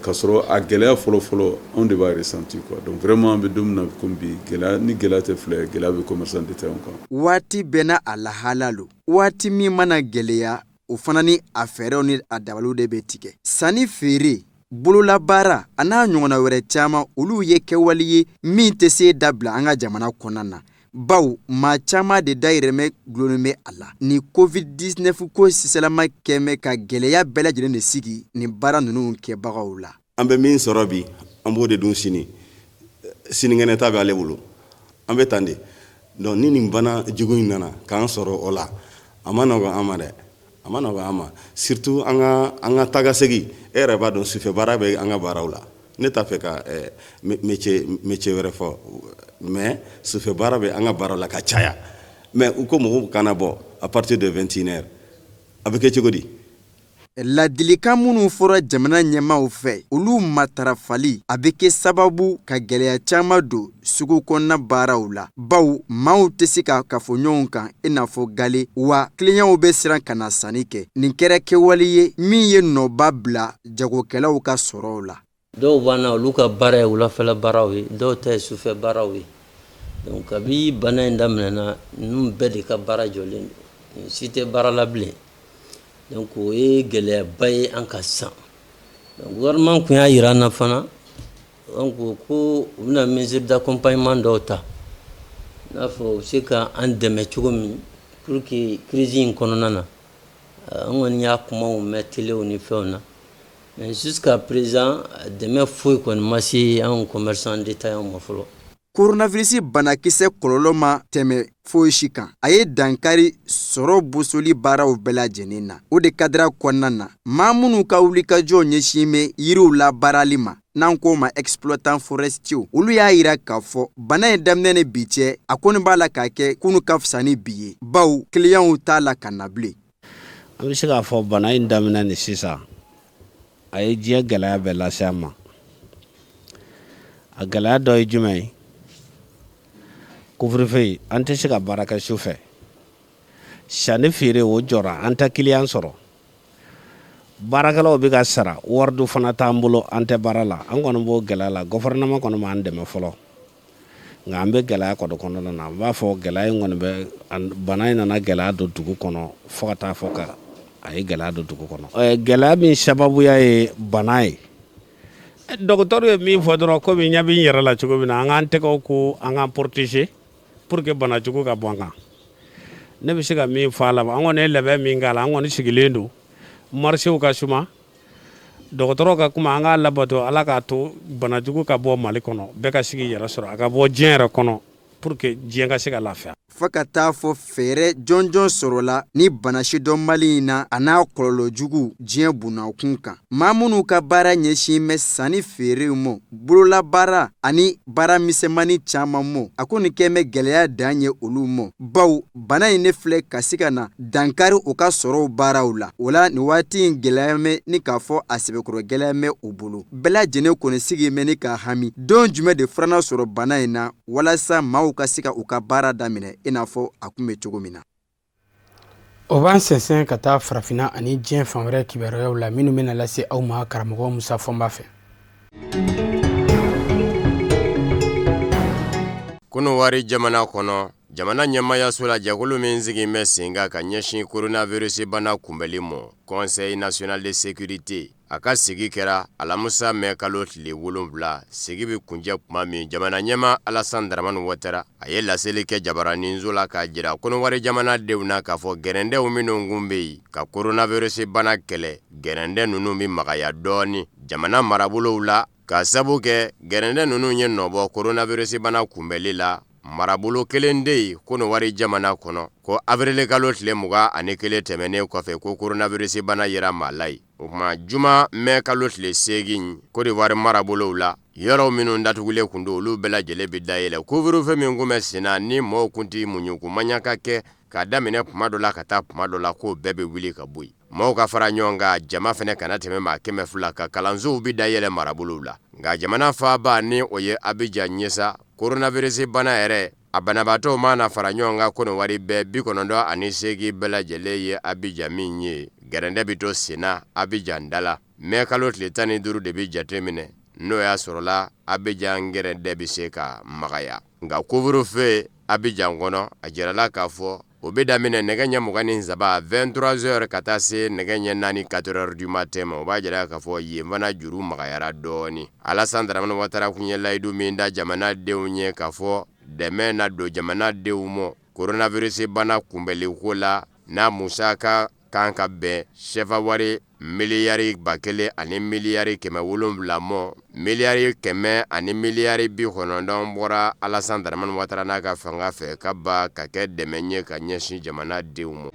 M: ka sɔrɔ a gɛlɛya fɔlɔ anw de b'a ressentir quoi donc vraiment an bɛ don min na komi bi gɛlɛya ni gɛlɛya tɛ fila ye gɛlɛya bɛ commerçant détaillant kan.
L: Waati bɛɛ n'a a lahala lo waati min mana gɛlɛya o fana ni a fɛɛrɛw ni a dabaliw de bɛ tigɛ sanni feere bololabaara a n'a ɲɔgɔnna wɛrɛ caman olu ye kɛwale ye min tɛ se dabila an ka jamana kɔnɔna na baw maa caman de dayirimɛ gulonnen bɛ a la ni covid-19 ko sisalama kɛmɛ ka gɛlɛya bɛɛ lajɛlen de sigi nin baara ninnu kɛbagaw la.
N: An bɛ min sɔrɔ bi an b'o de dun sinikɛnɛ ta bɛ ale bolo an bɛ tan de donc ni nin bana jugu in nana k'an sɔrɔ o la a ma nɔgɔn an ma dɛ a ma nɔgɔn an ma surtout an ka taga segi e yɛrɛ b'a dɔn sufɛ baara bɛ an ka baaraw la ne t'a fɛ ka métier wɛrɛ fɔ mais sufɛ baara bɛ an ka baaraw la ka caya mais u ko mɔgɔw kana bɔ à partir de 21h a bɛ kɛ cogo di.
L: Ladilikan minnu fɔra jamana ɲɛmaaw fɛ olu matarafali a bɛ kɛ sababu ka gɛlɛya caman don sugu kɔnɔna baaraw la baw maaw tɛ se ka fɔ ɲɔgɔn kan i n'a fɔ gale wa clientw bɛ siran ka na sanni kɛ nin kɛra kɛwale ye min ye nɔba bila jagokɛlaw ka sɔrɔw la.
O: Dɔw b'an na olu ka baara ye wulafɛla baaraw ye dɔw ta ye sufɛ baaraw ye donc kabi bana in daminɛna ninnu bɛɛ de ka baara jɔlen don si tɛ baara la bilen donc o ye gɛlɛyaba ye an ka san donc gouvernement kun y'a yira an na fana donc ko u bɛna mesure d'accompagnement dɔw ta n'a fɔ u se ka an dɛmɛ cogo min pour que crise in kɔnɔna na an kɔni y'a kumaw mɛn telew ni fɛnw na mais jusqu'à présent dɛmɛ foyi kɔni ma se an commerçant détaillant ma fɔlɔ.
L: Coronavirus banakisɛ kɔlɔlɔ ma tɛmɛ foyi si kan. A ye dankari sɔrɔ bosoli baaraw bɛɛ lajɛlen na. O de kadira kɔnɔna na maa minnu ka wulikajɔ ɲɛsin bɛ yiriw la baarali ma n'an ko ma exploitant forestiers olu y'a yira k'a fɔ bana in daminɛ ni bi cɛ a kɔni b'a la k'a kɛ kunu ka fisa ni bi ye baw clients t'a la ka na bilen.
P: An bɛ se k'a fɔ bana in daminɛ ni sisan a ye diɲɛ gɛlɛya bɛɛ lase an ma. A gɛlɛya dɔ ye jumɛn ye? Couvre-feu an tɛ se ka baara kɛ su fɛ. Sanni feere o jɔra an tɛ client sɔrɔ. Baarakɛlaw bɛ ka sara wari dɔ fana t'an bolo an tɛ baara la. An kɔni b'o gɛlɛya la gouvernement kɔni b'an dɛmɛ fɔlɔ. Nka an bɛ gɛlɛya kɔnɔna na n b'a fɔ gɛlɛya in kɔni bɛ bana in nana gɛlɛya don dugu kɔnɔ fo ka taa fɔ ka a ye gɛlɛya don dugu kɔnɔ. Gɛlɛya min sababuya ye bana ye. Dɔgɔtɔrɔ ye min fɔ dɔrɔn komi ɲɛ bɛ n yɛrɛ la cogo min na an k'an tɛgɛw ko an k'an protéger pour que bana jugu ka bɔ an kan. Ne bɛ se ka min fɔ a la an kɔni ye labɛn min k'a la an kɔni sigilen don marché ka suma dɔgɔtɔrɔ ka kuma an k'a labato ala k'a to bana jugu ka bɔ Mali kɔnɔ bɛɛ ka sigi yɛrɛ sɔrɔ a ka bɔ diɲɛ yɛrɛ kɔnɔ pour que diɲɛ ka se ka lafiya.
L: Fo ka taa fɔ fɛɛrɛ jɔnjɔn sɔrɔla ni bana sidɔn Mali in na a n'a kɔlɔlɔ jugu diɲɛ bunakun kan. Maa minnu ka baara ɲɛsin bɛ sanni feerew ma bololabaara ani baara misɛnmani caman ma a kɔni kɛn bɛ gɛlɛya dan ye olu ma baw bana in ne filɛ ka se ka na dankari u ka sɔrɔw baaraw la o la nin waati in gɛlɛya mɛ ni k'a fɔ a sɛbɛkɔrɔ gɛlɛya mɛ u bolo bɛɛ lajɛlen kɔni sigi mɛ ni ka hami don jumɛn de farana sɔrɔ bana in na walasa maaw ka se ka u ka baara daminɛ i n'a fɔ a kun bɛ cogo min na.
A: O b'an sɛnsɛn ka taa farafinna ani diɲɛ fan wɛrɛ kibaruyaw la minnu bɛna lase aw ma karamɔgɔ Musa Fɔnba fɛ.
B: Kunu wari jamana kɔnɔ jamana ɲɛmayaso la jɛkulu min sigilen bɛ sen kan ka ɲɛsin coronavirus bana kunbɛli ma Conseil national de sécurité a ka sigi kɛra alamisa mɛ kalo tile 7 sigi bɛ kuncɛ kuma min jamana ɲɛma Alassane Dramane Ouattara a ye laseli kɛ Jabaraninso la k'a jira kɔnɔwari jamanadenw na k'a fɔ gɛrɛndɛw minnu kun bɛ yen ka coronavirus bana kɛlɛ gɛrɛndɛ ninnu bɛ magaya dɔɔni jamana marabolow la ka sabu kɛ gɛrɛndɛ ninnu ye nɔbɔ coronavirus bana kunbɛli la marabolo kelen de ye kɔnɔwari jamana kɔnɔ ko avril kalo tile 21 tɛmɛnen kɔfɛ ko coronavirus bana yera maa la ye o kuma juma mɛ kalo tile 8 Côte d'Ivoire marabolow la yɔrɔw minnu datugulen kun don olu bɛɛ lajɛlen bɛ dayɛlɛ couvre-feu min kun bɛ senna ni mɔɔw kun tɛ muɲukumanya ka kɛ k'a daminɛ kuma dɔ la ka taa kuma dɔ la k'o bɛɛ bɛ wuli ka bɔ yen mɔɔw ka fara ɲɔgɔn kan jama fɛnɛ kana tɛmɛ maa 200 ka kalansow bɛ dayɛlɛ marabolow la nka jamana faaba ni o ye Abidjan ɲɛsa coronavirus bana yɛrɛ a banabaatɔw mana fara ɲɔgɔn kan kɔnɔwari bɛɛ 98 bɛɛ lajɛlen ye Abidjan min ye gɛrɛndɛ bɛ to senna Abidjan da la mɛ kalo tile 15 de bɛ jate minɛ n'o y'a sɔrɔla Abidjan gɛrɛndɛ bɛ se ka magaya nka couvre-feu Abidjan kɔnɔ a jirala k'a fɔ o bɛ daminɛ nɛgɛ ɲɛ 23 23h ka taa se nɛgɛ ɲɛ 4 4h du matin ma o b'a jira k'a fɔ yen fana juru magayara dɔɔni Alassane Dramane Ouattara kun ye layidu min da jamanadenw ye k'a fɔ dɛmɛ na don jamanadenw ma coronavirus bana kunbɛli ko la n'a musaka kan ka bɛn sefa wari miliyari 1,000 ani miliyari 700 ma miliyari 100 ani miliyari 90 bɔra Alassane Dramane Ouattara n'a ka fanga fɛ ka ba ka kɛ dɛmɛ ye ka ɲɛsin jamanadenw ma.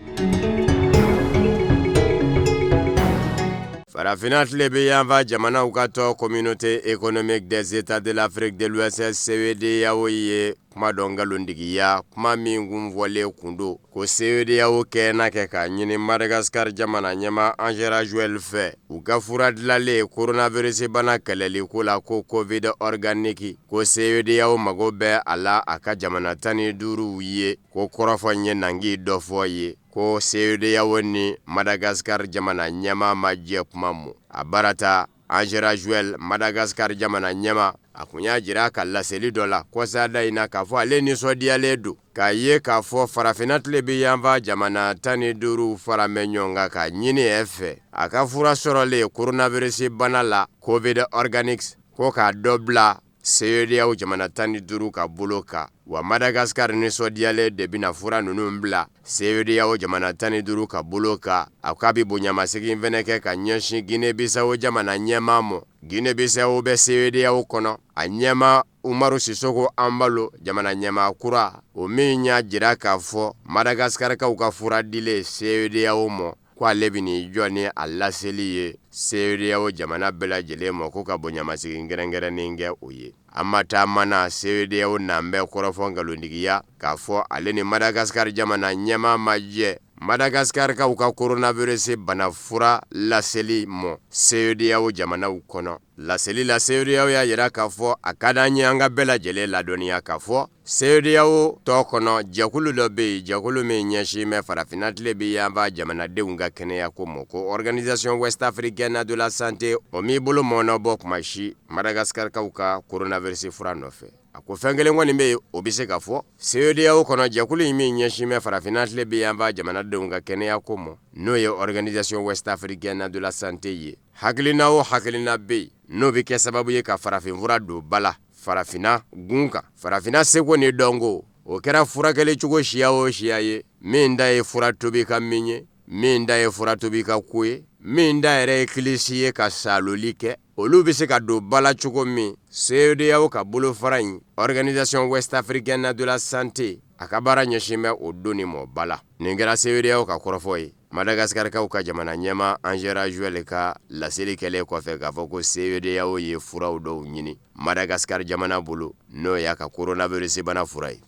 B: Farafinna tile bɛ yanfa jamanaw ka tɔ communauté économique des états de l'Afrique de l'Ouest CEDEAO ye kuma dɔ ngalontigiya kuma min kun fɔlen kun don ko CEDEAO kɛ na kɛ ka ɲini Madagascar jamana ɲɛma Angela Joël fɛ u ka fura dilanlen coronavirus bana kɛlɛli ko la ko Covid organique ko CEDEAO mago bɛ a la a ka jamana 15 ye ko kɔrɔfɔ ɲɛ nangi dɔ fɔ ye ko CEDEAO ni Madagascar jamana ɲɛma ma jɛ kuma mu a barata Angela Joël Madagascar jamana ɲɛma a kun y'a jira ka laseli dɔ la kɔsada in na k'a fɔ ale nisɔndiyalen don k'a ye k'a fɔ farafinna tile bɛ yanfa jamana 15 fara mɛ ɲɔgɔn kan ka ɲini fɛ a ka fura sɔrɔlen coronavirus bana la Covid organique ko k'a dɔ bila CEDEAO jamana 15 ka bolo kan wa Madagascar nisɔndiyalen de bɛna fura ninnu bila CEDEAO jamana 15 ka bolo kan a k'a bɛ bonyamasegin fɛnɛ kɛ ka ɲɛsin Guinée-Bissau jamana ɲɛmaa ma. Guinée-Bissau bɛ CEDEAO kɔnɔ a ɲɛmaa Umaru Sisoko Ambalo jamana ɲɛmaa kura o min y'a jira k'a fɔ Madagascarkaw ka fura dilen CEDEAO ma ko ale bɛ n'i jɔ ni a laseli ye CEDEAO jamana bɛɛ lajɛlen ma ko ka bonyamasegin gɛrɛngɛrɛnnin kɛ o ye. An ma taa mana CEDEAO n'an bɛ kɔrɔfɔ nkalontigiya k'a fɔ ale ni Madagascar jamana ɲɛmaa ma jɛ Madagascarkaw ka coronavirus bana fura laseli ma CEDEAO jamanaw kɔnɔ. Laseli la CEDEAO y'a jira k'a fɔ a ka d'an ye an ka bɛɛ lajɛlen ladɔnniya k'a fɔ CEDEAO tɔ kɔnɔ jɛkulu dɔ bɛ yen jɛkulu min ɲɛsin bɛ farafinna tile bɛ yanfɛ jamanadenw ka kɛnɛya ko ma ko Organisation West Africaine de la Santé o m'i bolo mɔɔnɔ bɔ kuma si Madagascarkaw ka coronavirus fura nɔfɛ. A ko fɛn kelen kɔni bɛ yen o bɛ se ka fɔ CEDEAO kɔnɔ jɛkulu in min ɲɛsin bɛ farafinna tile bɛ yanfɛ jamanadenw ka kɛnɛya ko ma n'o ye Organisation West Africaine de la Santé ye. Hakilina o hakilina bɛ yen n'o bɛ kɛ sababu ye ka farafinfura don ba la farafinna gun kan farafinna seko ni dɔnko o kɛra furakɛli cogo siya o siya ye min da ye fura tobi ka min ye min da ye fura tobi ka ko ye min da yɛrɛ ye kilisi ye ka saloli kɛ olu bɛ se ka don ba la cogo min CEDEAO ka bolofara in Organisation West Africaine de la Santé a ka baara ɲɛsin bɛ o donni ma ba la. Nin kɛra CEDEAO ka kɔrɔfɔ ye. Madagascarkaw ka jamana ɲɛmaa Angela Joel ka laseli kɛlen kɔfɛ k'a fɔ ko CEDEAO ye furaw dɔw ɲini Madagascar jamana bolo n'o y'a ka coronavirus bana fura ye.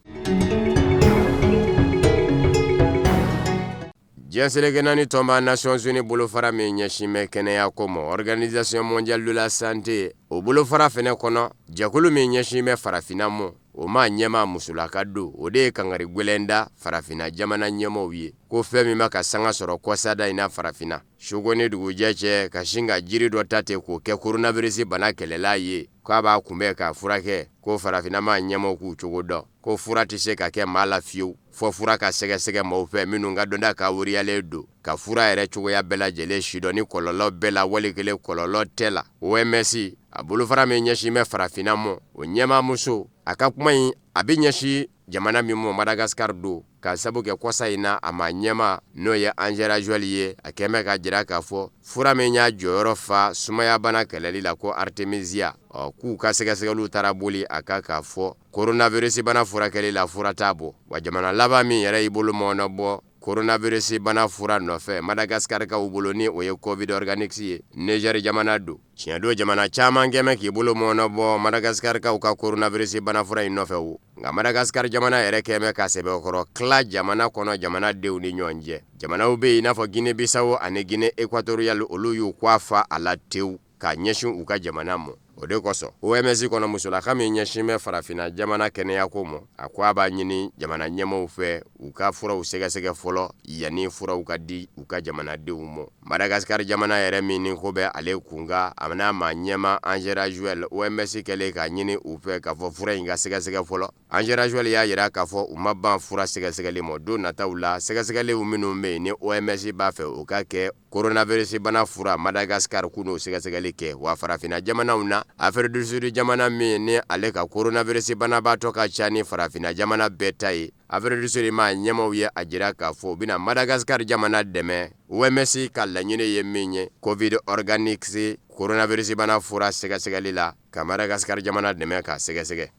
B: Diɲɛ seleke naani tɔn b'a Nations Unies bolofara min ɲɛsin bɛ kɛnɛya ko ma Organisation Mondiale de la Santé o bolofara fɛnɛ kɔnɔ jɛkulu min ɲɛsin bɛ farafinna ma o ma ɲɛmaa musolaka don o de ye kangari gwɛlɛn da farafinna jamana ɲɛmaaw ye ko fɛn min ma ka sanga sɔrɔ kɔsada in na farafinna suko ni dugujɛ cɛ ka sin ka jiri dɔ ta ten k'o kɛ coronavirus bana kɛlɛla ye k'a b'a kunbɛn k'a furakɛ ko farafinna ma ɲɛmaaw k'u cogo dɔn ko fura tɛ se ka kɛ maa la fiyewu fɔ fura ka sɛgɛsɛgɛ maaw fɛ minnu ka dɔnda ka wuriyalen don ka fura yɛrɛ cogoya bɛɛ lajɛlen sidɔn ni kɔlɔlɔ bɛɛ la wali kelen kɔlɔlɔ tɛ la OMS a bolofara min ɲɛsin bɛ farafinna ma o ɲɛmaa muso a ka kuma in a bɛ ɲɛsin jamana min ma Madagascar don ka sabu kɛ kɔsa in na a ma ɲɛmaa n'o ye Angela Joel ye a kɛn bɛ ka jira k'a fɔ fura min y'a jɔyɔrɔ fa sumaya bana kɛlɛli la ko Artemisia k'u ka sɛgɛsɛgɛliw taara boli a ka k'a fɔ coronavirus bana furakɛli la fura t'a bɔ wa jamana laban min yɛrɛ y'i bolo mɔɔnɔ bɔ coronavirus bana fura nɔfɛ Madagascarkaw bolo ni o ye Covid organique ye Niger jamana don tiɲɛ don jamana caman kɛmɛ k'i bolo mɔɔnɔ bɔ Madagascarkaw ka coronavirus bana fura in nɔfɛ o nka Madagascar jamana yɛrɛ kɛmɛ ka sɛbɛkɔrɔ tila jamana kɔnɔ jamanadenw ni ɲɔgɔn cɛ jamanaw bɛ yen i n'a fɔ Guinée-Bissau ani Guinée équatoriale olu y'u kɔ a fa a la tewu ka ɲɛsin u ka jamana ma o de kosɔn OMS kɔnɔ musolaka min ɲɛsin bɛ farafinna jamana kɛnɛya ko ma a ko a b'a ɲini jamana ɲɛmaaw fɛ u ka furaw sɛgɛsɛgɛ fɔlɔ yanni furaw ka di u ka jamanadenw ma Madagascar jamana yɛrɛ min ni ko bɛ ale kunka a n'a ma ɲɛmaa Angela Joel OMS kɛlen k'a ɲini u fɛ k'a fɔ fura in ka sɛgɛsɛgɛ fɔlɔ Angela Joel y'a jira k'a fɔ u ma ban fura sɛgɛsɛgɛli ma don nataw la sɛgɛsɛgɛliw minnu bɛ yen ni OMS b'a fɛ u ka kɛ coronavirus bana fura Madagascar k'u n'o sɛgɛsɛgɛli kɛ wa farafinna jamanaw na Afrique du Sud jamana min ni ale ka coronavirus banabaatɔ ka ca ni farafinna jamana bɛɛ ta ye Afrique du Sud ma ɲɛmaaw ye a jira k'a fɔ u bɛna Madagascar jamana dɛmɛ OMS ka laɲini ye min ye Covid organique coronavirus bana fura sɛgɛsɛgɛli la ka Madagascar jamana dɛmɛ k'a sɛgɛsɛgɛ.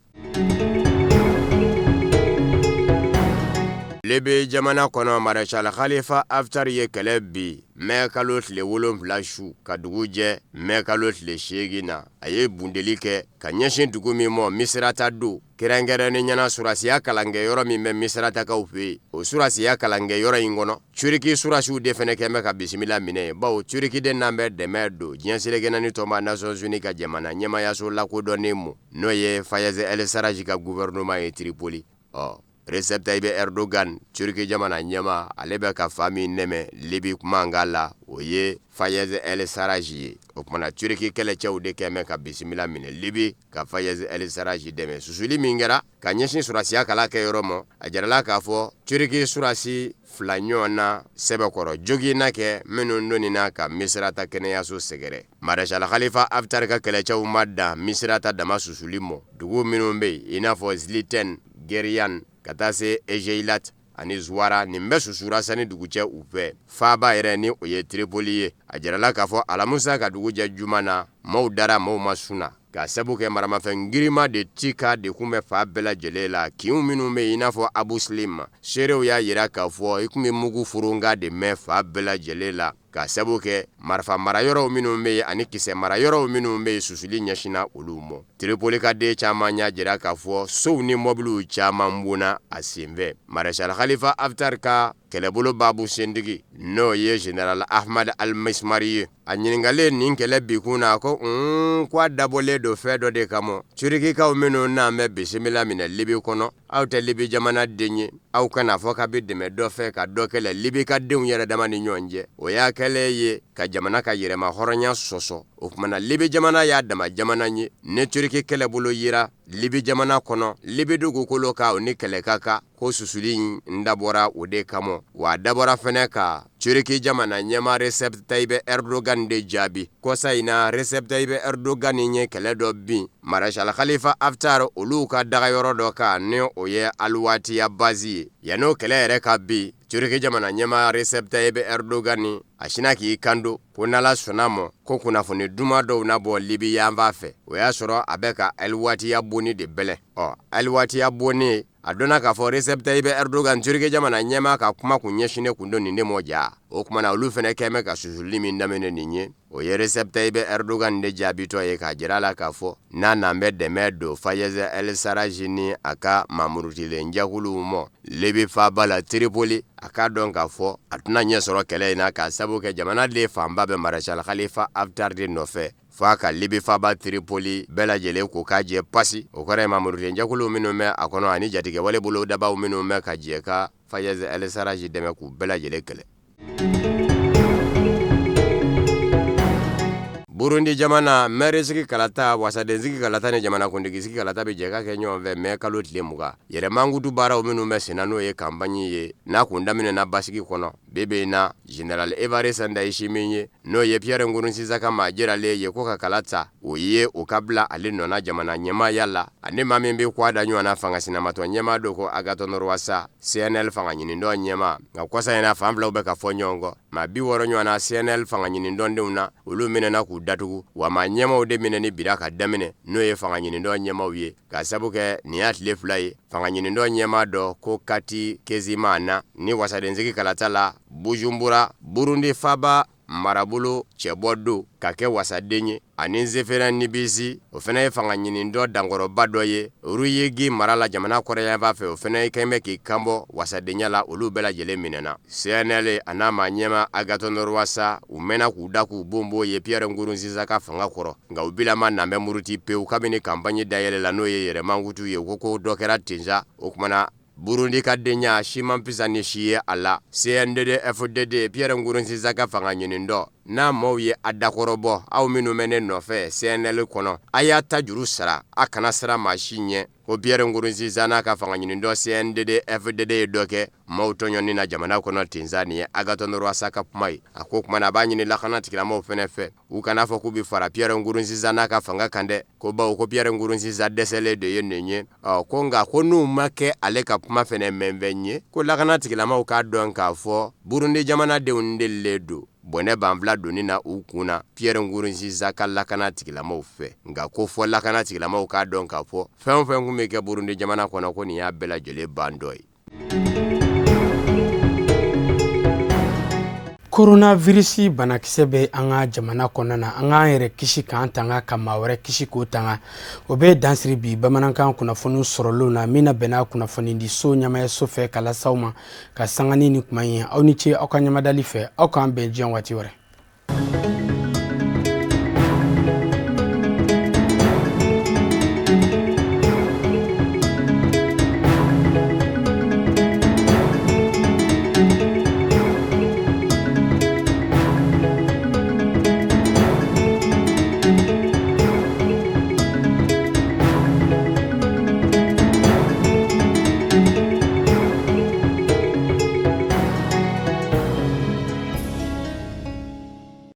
B: Lebe jamana kɔnɔ Marshal Khalifa Haftar ye kɛlɛ bi mɛ kalo tile 7 su ka dugu jɛ mɛ kalo tile 8 na a ye bundeli kɛ ka ɲɛsin dugu min ma Misirata don kɛrɛnkɛrɛnnen ɲɛna surasiya kalankɛyɔrɔ min bɛ Misiratakaw fɛ yen o surasiya kalankɛyɔrɔ in kɔnɔ Turiki surasiw de fɛnɛ kɛn bɛ ka bisimila minɛ bawo Turikiden n'an bɛ dɛmɛ don diɲɛ seleke naani tɔnba Nations Unies ka jamana ɲɛmayaso lakodɔnnen mo n'o ye Fayez El Sarraj ka gouvernement ye Tripoli Recep Tayyip Erdogan Turki jamana ɲɛma ale bɛ ka fa min nɛmɛ Libi kumanga la o ye Fayez El Sarraj ye o kumana Turki kɛlɛcɛw de kɛn bɛ ka bisimila minɛ Libi ka Fayez El Sarraj dɛmɛ susuli min kɛra ka ɲɛsin surasiya kala kɛ yɔrɔ ma a jarala k'a fɔ Turki surasi fila ɲɔgɔn na sɛbɛkɔrɔ joginna kɛ minnu donina ka Misirata kɛnɛyaso sɛgɛrɛ Marshal Khalifa Haftar ka kɛlɛcɛw ma dan Misirata dama susuli ma dugu minnu bɛ yen i n'a fɔ Zliten Gerian ka taa se Ejeilat ani Zuwara nin bɛ susura sani dugu cɛ u fɛ. Faaba yɛrɛ ni o ye Tripoli ye. A jirala k'a fɔ Alamusa ka dugu jɛ juma na maaw dara maaw ma sunna. Ka sabu kɛ maramafɛn girima de ci ka de kun bɛ fa bɛɛ lajɛlen la. Kinw minnu bɛ yen i n'a fɔ Abu Slim. Seerew y'a yira k'a fɔ i kun bɛ mugu furunga de mɛn fa bɛɛ lajɛlen la. Ka sabu kɛ marifa mara yɔrɔw minnu bɛ yen ani kisɛ mara yɔrɔw minnu bɛ yen susuli ɲɛsina olu ma. Tripoli ka den caman y'a jira k'a fɔ sow ni mɔbiliw caman bonna a senfɛ. Marshal Khalifa Haftar ka kɛlɛbolo Babu Sendigi n'o ye Général Ahmad Al-Mismari ye. A ɲininkalen nin kɛlɛ bikun na ko k'a dabɔlen do fɛn dɔ de kama. Turikikaw minnu n'an bɛ bisimila minɛ Libi kɔnɔ aw tɛ Libi jamana den ye. Aw kana fɔ k'a bɛ dɛmɛ dɔ fɛ ka dɔ kɛlɛ Libi ka denw yɛrɛ dama ni ɲɔgɔn cɛ. O y'a kɛlen ye ka jamana ka yɛrɛma hɔrɔnya sɔsɔ. O kumana Libi jamana y'a dama jamana ye. Ne Turiki kɛlɛbolo yira Libi jamana kɔnɔ Libi dugukolo ka o ni kɛlɛ ka kan ko susuli in dabɔra o de kama. Wa dabɔra fɛnɛ ka Turiki jamana ɲɛma Recep Tayyip Erdogan de jaabi. Kosa in na Recep Tayyip Erdogan ye kɛlɛ dɔ bin Marshal Khalifa Haftar olu ka dagayɔrɔ dɔ kan ni o ye Alwatiya base ye. Yan'o kɛlɛ yɛrɛ ka bin Turiki jamana ɲɛma Recep Tayyip Erdogan a sina k'i kando ko n'Ala sɔnna ma ko kunnafoni duman dɔw na bɔ Libi yanfan fɛ. O y'a sɔrɔ a bɛ ka Alwatiya bonni de bɛlɛn. Alwatiya bonni a donna k'a fɔ Recep Tayyip Erdogan Turiki jamana ɲɛma ka kuma kun ɲɛsinen kun don nin de mɔ ja. O kumana olu fɛnɛ kɛmɛ ka susuli min daminɛ nin ye. O ye Recep Tayyip Erdogan de jaabitɔ ye k'a jira la k'a fɔ n'a n'an bɛ dɛmɛ don Fayez El-Sarraj ni a ka mamurutilen jɛkuluw ma Libi faaba la Tripoli a k'a dɔn k'a fɔ a tɛna ɲɛ sɔrɔ kɛlɛ in na k'a sabu kɛ jamana de fanba bɛ Marshal Khalifa Haftar de nɔfɛ. F'a ka Libi faaba Tripoli bɛɛ lajɛlen ko k'a jɛ pasi. O kɔrɔ ye mamurutilen jɛkuluw minnu bɛ a kɔnɔ ani jatigɛ wale bolo dabaw minnu bɛ ka jɛ ka Fayez El-Sarraj dɛmɛ k'u bɛɛ lajɛlen kɛlɛ. Burundi jamana mɛrisigi kalata wasadensigi kalata ni jamana kundigisigi kalata bɛ jɛ ka kɛ ɲɔgɔn fɛ mɛ kalo tile 20 yɛrɛmangudu baaraw minnu bɛ senna n'o ye kampani ye n'a kun daminɛna basigi kɔnɔ bebe na General Evariste Ndayishimiye ye n'o ye Pierre Nkurunziza ka maa jiralen ye ko ka kala ta o ye o ka bila ale nɔna jamana ɲɛmaaya la ani maa min bɛ kɔ a da ɲɔgɔn na fangasinamatɔ ɲɛmaa do ko Agathon Rwasa CNL fanga ɲinindɔ ɲɛmaa nka kɔsa in na fan filaw bɛ ka fɔ ɲɔgɔn kɔ maa 60 ɲɔgɔn na CNL fanga ɲinindɔndenw na olu minɛna k'u datugu wa maa ɲɛmaw de minɛni bira ka daminɛ n'o ye fanga ɲinindɔ ɲɛmaw ye ka sabu kɛ nin y'a tile 2 ye fanga ɲinindɔ ɲɛmaa dɔ ko Kati Kezimana ni wasadensigi kalata la Bujumbura Burundi faaba marabolo cɛbɔ don ka kɛ wasaden ye ani Nzefera Nibisi o fɛnɛ ye fanga ɲinindɔ dankɔrɔba dɔ ye Ruyigi mara la jamana kɔrɔyanfan fɛ o fɛnɛ kɛmɛ k'i kanbɔ wasadenya la olu bɛɛ lajɛlen minɛna CNL a n'a maa ɲɛma Agathon Rwasa u mɛnna k'u da k'u bonbon ye Pierre Nkurunziza ka fanga kɔrɔ nka u bilama n'an bɛ muruti pewu kabini kampani dayɛlɛ la n'o ye yɛrɛmankutu ye ko dɔ kɛra tenza o kumana Burundi ka denya siman pisa ni si ye a la CNDD-FDD Pierre Nkurunziza ka fanga ɲinindɔ n'a maaw ye a dakɔrɔbɔ aw minnu bɛ ne nɔfɛ CNL kɔnɔ a y'a ta juru sara a kana sira maa si ɲɛ ko Pierre Nkurunziza n'a ka fanga ɲinindɔ CNDD-FDD ye dɔ kɛ maaw tɔɲɔni na jamana kɔnɔ tenza nin ye Agathon Rwasa ka kuma ye a ko kumana a b'a ɲini lakana tigilamaaw fɛnɛ fɛ u kana fɔ k'u bɛ fara Pierre Nkurunziza n'a ka fanga kan dɛ ko bawo ko Pierre Nkurunziza dɛsɛlen de ye nin ye ko nka ko n'u ma kɛ ale ka kuma fɛnɛ mɛnfɛn ye ko lakana tigilamaaw k'a dɔn k'a fɔ Burundi jamanadenw delilen don bɔnɛ banfila donni na u kunna Pierre Nkurunziza ka lakana tigilamaaw fɛ nka ko fɔ lakana tigilamaaw k'a dɔn k'a fɔ fɛn o fɛn kun bɛ kɛ Burundi jamana kɔnɔ ko nin y'a bɛɛ lajɛlen ban dɔ ye.
A: Coronavirus banakisɛ bɛ an ka jamana kɔnɔna na an k'an yɛrɛ kisi k'an tanga ka maa wɛrɛ kisi k'o tanga o bɛ dansiri bi bamanankan kunnafoni sɔrɔlenw na min na bɛnna kunnafoni di so ɲɛmaayaso fɛ ka lasaw ma ka sanga ni kuma in ye aw ni ce aw ka ɲamadali fɛ aw k'an bɛn diɲɛ waati wɛrɛ.